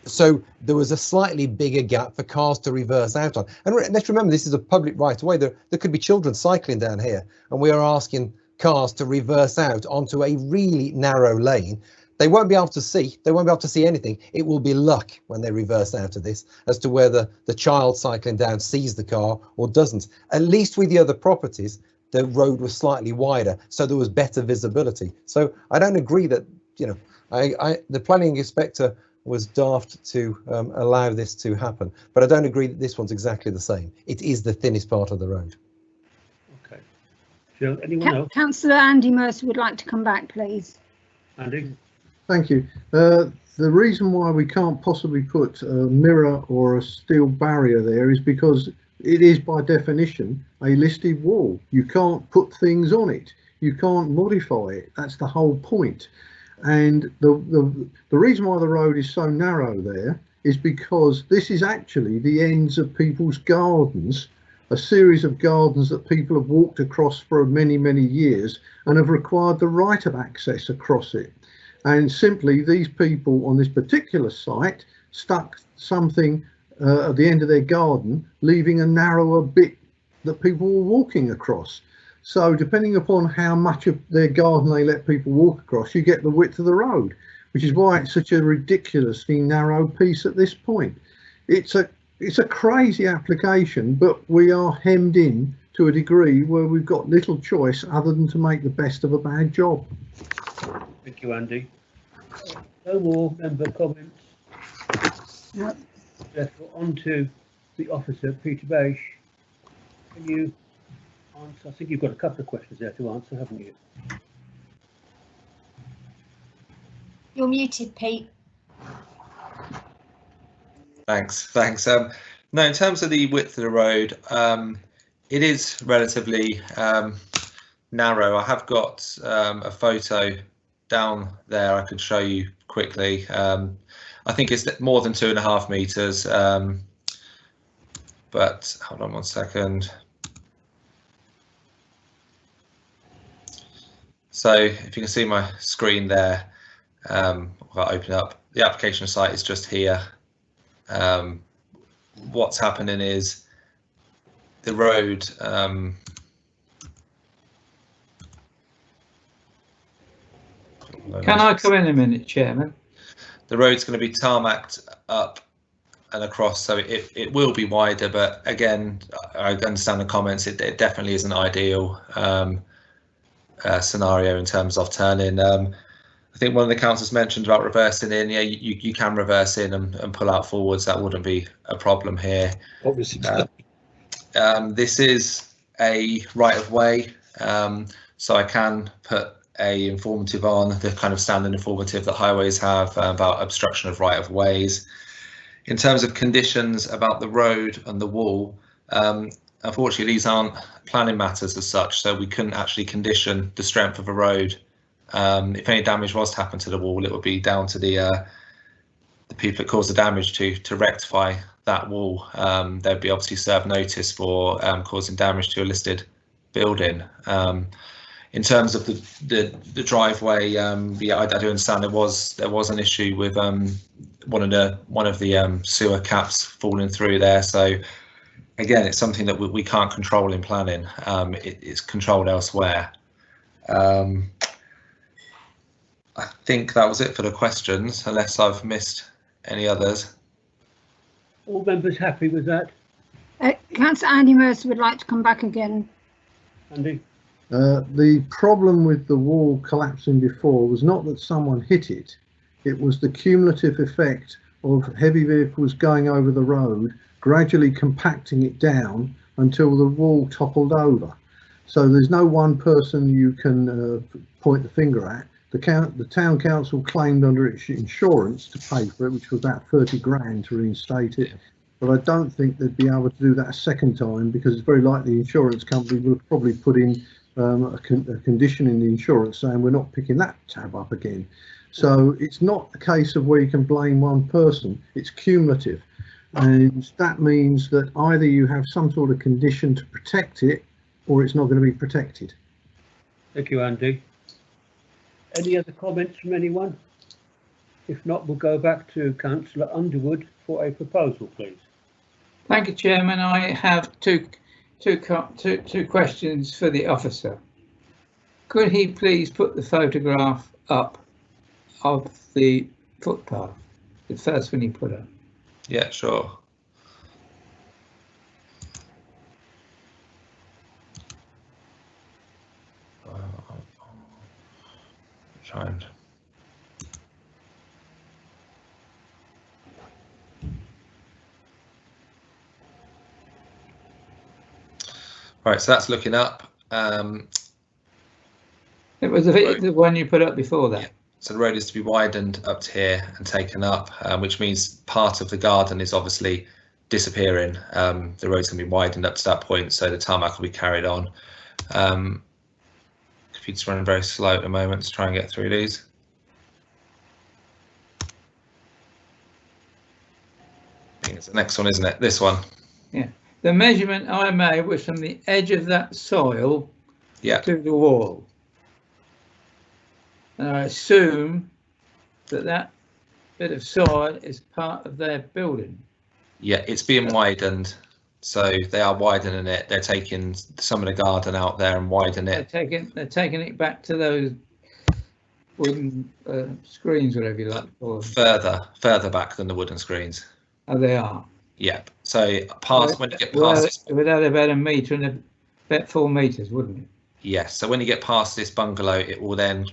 So there was a slightly bigger gap for cars to reverse out on. And let's remember, this is a public right of way. There could be children cycling down here, and we are asking cars to reverse out onto a really narrow lane. They won't be able to see. They won't be able to see anything. It will be luck when they reverse out of this as to whether the child cycling down sees the car or doesn't. At least with the other properties, the road was slightly wider, so there was better visibility. So I don't agree that, you know, the planning inspector was daft to allow this to happen, but I don't agree that this one's exactly the same. It is the thinnest part of the road. Okay. So anyone else? Councillor Andy Mercer would like to come back, please. Andy? Thank you. The reason why we can't possibly put a mirror or a steel barrier there is because it is by definition a listed wall. You can't put things on it. You can't modify it. That's the whole point. And the reason why the road is so narrow there is because this is actually the ends of people's gardens, a series of gardens that people have walked across for many, many years and have required the right of access across it. And simply these people on this particular site stuck something at the end of their garden, leaving a narrower bit that people were walking across. So depending upon how much of their garden they let people walk across, you get the width of the road, which is why it's such a ridiculously narrow piece at this point. It's a crazy application, but we are hemmed in to a degree where we've got little choice other than to make the best of a bad job. Thank you, Andy. No more member comments. No. Therefore, on to the officer, Peter Bache. Can you answer? I think you've got a couple of questions there to answer, haven't you? You're muted, Pete. Thanks. No, in terms of the width of the road, it is relatively narrow. I have got a photo down there I could show you quickly. I think it's more than 2.5 meters, but hold on 1 second. So if you can see my screen there, I'll open up. The application site is just here. What's happening is the road Can I come in a minute, Chairman? The road's going to be tarmacked up and across, so it will be wider, but again, I understand the comments, it definitely isn't ideal scenario in terms of turning. I think one of the councillors mentioned about reversing in. Yeah, you can reverse in and pull out forwards. That wouldn't be a problem here. Obviously. This is a right of way, so I can put a informative on, the kind of standard informative that highways have about obstruction of right of ways. In terms of conditions about the road and the wall, unfortunately these aren't planning matters as such, so we couldn't actually condition the strength of a road. If any damage was to happen to the wall, it would be down to the people that caused the damage to rectify that wall. They'd be obviously served notice for causing damage to a listed building. In terms of the driveway, yeah, I do understand there was an issue with one of the sewer caps falling through there. So again, it's something that we can't control in planning. It's controlled elsewhere. I think that was it for the questions, unless I've missed any others. All members happy with that? Councillor Andy Mercer would like to come back again. Andy? The problem with the wall collapsing before was not that someone hit it, it was the cumulative effect of heavy vehicles going over the road, gradually compacting it down until the wall toppled over. So there's no one person you can point the finger at. The town council claimed under its insurance to pay for it, which was about 30 grand to reinstate it. but I don't think they'd be able to do that a second time, because it's very likely the insurance company will probably put in a condition in the insurance saying we're not picking that tab up again. So it's not a case of where you can blame one person, it's cumulative. And that means that either you have some sort of condition to protect it, or it's not going to be protected. Thank you, Andy. Any other comments from anyone? If not, we'll go back to Councillor Underwood for a proposal, please. Thank you, Chairman. I have two questions for the officer. Could he please put the photograph up of the footpath, the first one he put up? Yeah, sure. Trying. Right, so that's looking up. It was the one you put up before that. Yeah. So the road is to be widened up to here and taken up, which means part of the garden is obviously disappearing. The road's going to be widened up to that point, so the tarmac will be carried on. Computer's running very slow at the moment to try and get through these. I think it's the next one, isn't it? This one. Yeah. The measurement I made was from the edge of that soil to the wall. And I assume that that bit of soil is part of their building. Yeah, it's being widened. So they are widening it. They're taking some of the garden out there and widening it. They're taking it back to those wooden screens, whatever you like to call them. Further back than the wooden screens. Oh, they are. Yep. So past when you get past this, it would have about a metre and about 4 metres, wouldn't it? Yes. So when you get past this bungalow, it will then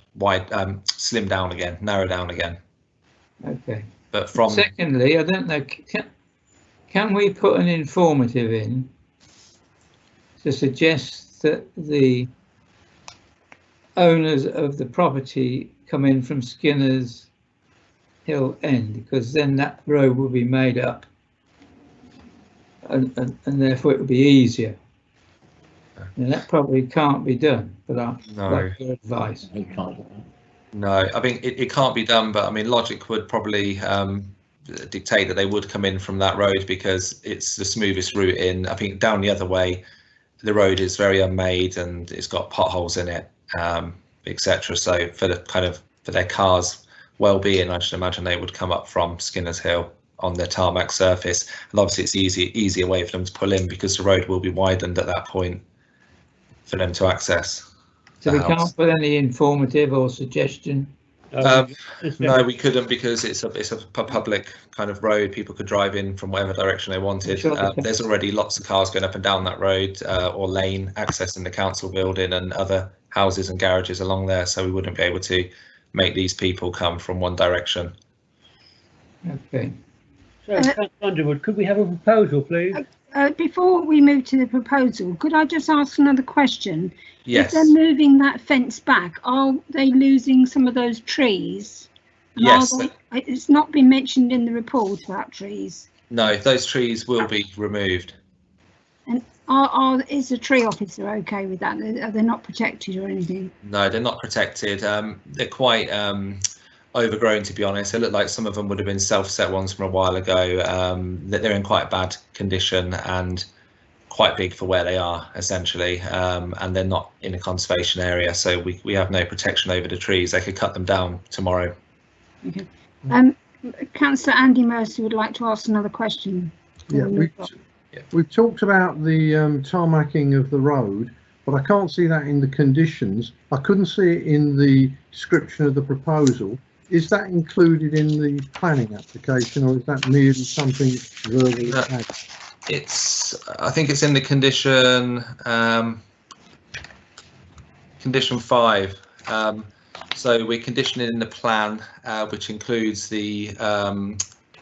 slim down again, narrow down again. Okay. But from secondly, I don't know. Can we put an informative in to suggest that the owners of the property come in from Skinner's Hill End, because then that road will be made up and therefore it will be easier. And that probably can't be done, but that's your advice. No, I think it can't be done, but I mean logic would probably dictate that they would come in from that road because it's the smoothest route in. I think down the other way the road is very unmade and it's got potholes in it, etc. So for their cars well-being, I should imagine they would come up from Skinner's Hill on the tarmac surface, and obviously it's easier way for them to pull in because the road will be widened at that point for them to access. So we can't put any informative or suggestion? No, we couldn't, because it's a public kind of road. People could drive in from whatever direction they wanted. There's already lots of cars going up and down that road or lane accessing the council building and other houses and garages along there, so we wouldn't be able to make these people come from one direction. Okay. So, Underwood, could we have a proposal, please? Before we move to the proposal, could I just ask another question? Yes. If they're moving that fence back, are they losing some of those trees? And yes. It's not been mentioned in the report about trees. No, those trees will be removed. And is the tree officer okay with that? Are they not protected or anything? No, they're not protected. They're quite overgrown, to be honest. They look like some of them would have been self-set ones from a while ago. They're in quite bad condition and quite big for where they are, essentially, and they're not in a conservation area, so we have no protection over the trees. They could cut them down tomorrow. Okay. Councillor Andy Mercer would like to ask another question. Yeah, we've talked about the tarmacking of the road, but I can't see that in the conditions. I couldn't see it in the description of the proposal. Is that included in the planning application, or is that merely something verbally added? I think it's in the condition, condition 5. So we're conditioning in the plan, which includes the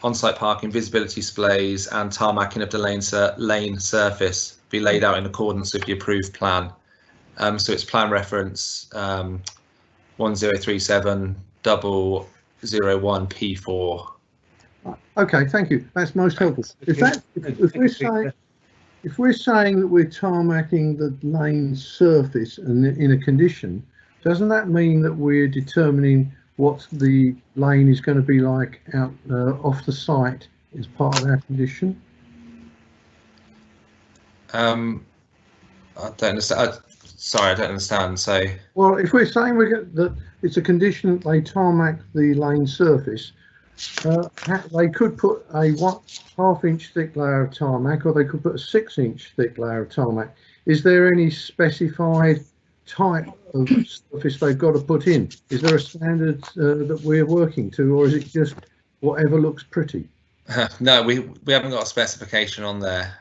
on-site parking, visibility displays and tarmacking of the lane surface be laid out in accordance with the approved plan. So it's plan reference 1037-001P4. Okay, thank you. That's most helpful. If we're saying that we're tarmacking the lane surface and in a condition, doesn't that mean that we're determining what the lane is going to be like out off the site as part of our condition? I don't understand. Sorry, I don't understand. So, well, if we're saying that it's a condition that they tarmac the lane surface, they could put a 1/2-inch thick layer of tarmac, or they could put a 6-inch thick layer of tarmac. Is there any specified type of surface they've got to put in? Is there a standard that we're working to, or is it just whatever looks pretty? No, we haven't got a specification on there.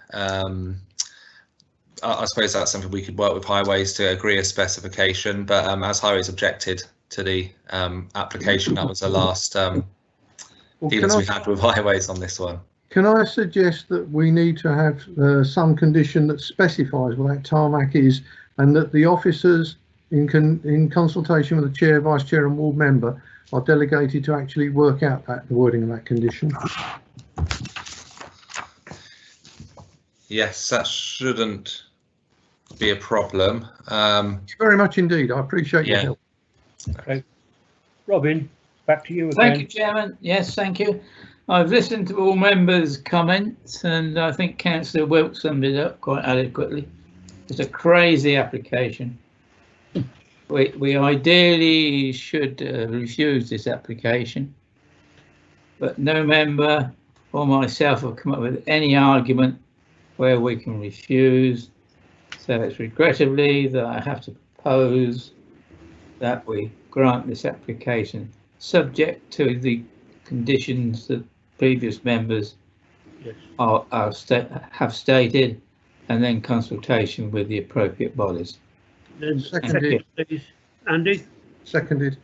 I suppose that's something we could work with Highways to agree a specification, but as Highways objected to the application, that was the last dealings we had with Highways on this one. Can I suggest that we need to have some condition that specifies what that tarmac is, and that the officers, in consultation with the chair, vice chair and ward member, are delegated to actually work out the wording of that condition? Yes, that shouldn't be a problem. Thank you very much indeed. I appreciate your help. Okay. Robin, back to you again. Thank you, Chairman. Yes, thank you. I've listened to all members' comments, and I think Councillor Wilkes summed it up quite adequately. It's a crazy application. We ideally should refuse this application, but no member or myself have come up with any argument where we can refuse. So it's regrettably that I have to propose that we grant this application, subject to the conditions that previous members have stated, and then consultation with the appropriate bodies. Then seconded, please. Andy? Seconded.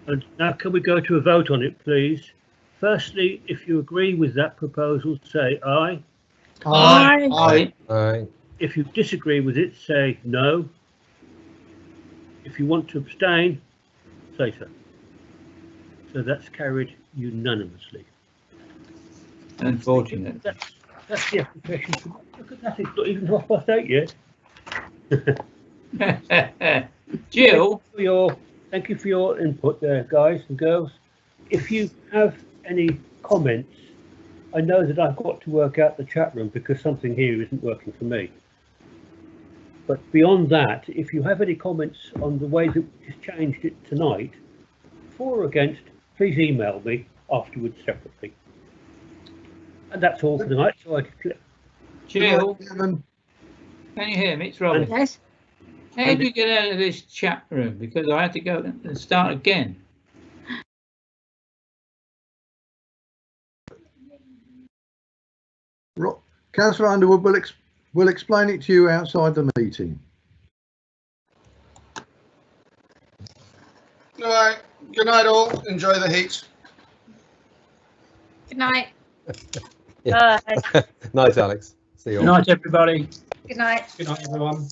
And now can we go to a vote on it, please? Firstly, if you agree with that proposal, say aye. Aye. Aye. Aye. If you disagree with it, say no. If you want to abstain, say so. So that's carried unanimously. Unfortunate. That's the application. Look at that, it's not even 8:30 yet. Jill, thank you for your input there, guys and girls. If you have any comments, I know that I've got to work out the chat room because something here isn't working for me. But beyond that, if you have any comments on the way that we just changed it tonight, for or against, please email me afterwards separately. And that's all for tonight. So I can Jill, can you hear me? It's Robin. Yes. How did you get out of this chat room? Because I had to go and start again. Councillor Underwood will explain it to you outside the meeting. All right. Good night, all. Enjoy the heat. Good night. Night, Alex. See you all. Good night, everybody. Good night. Good night, everyone.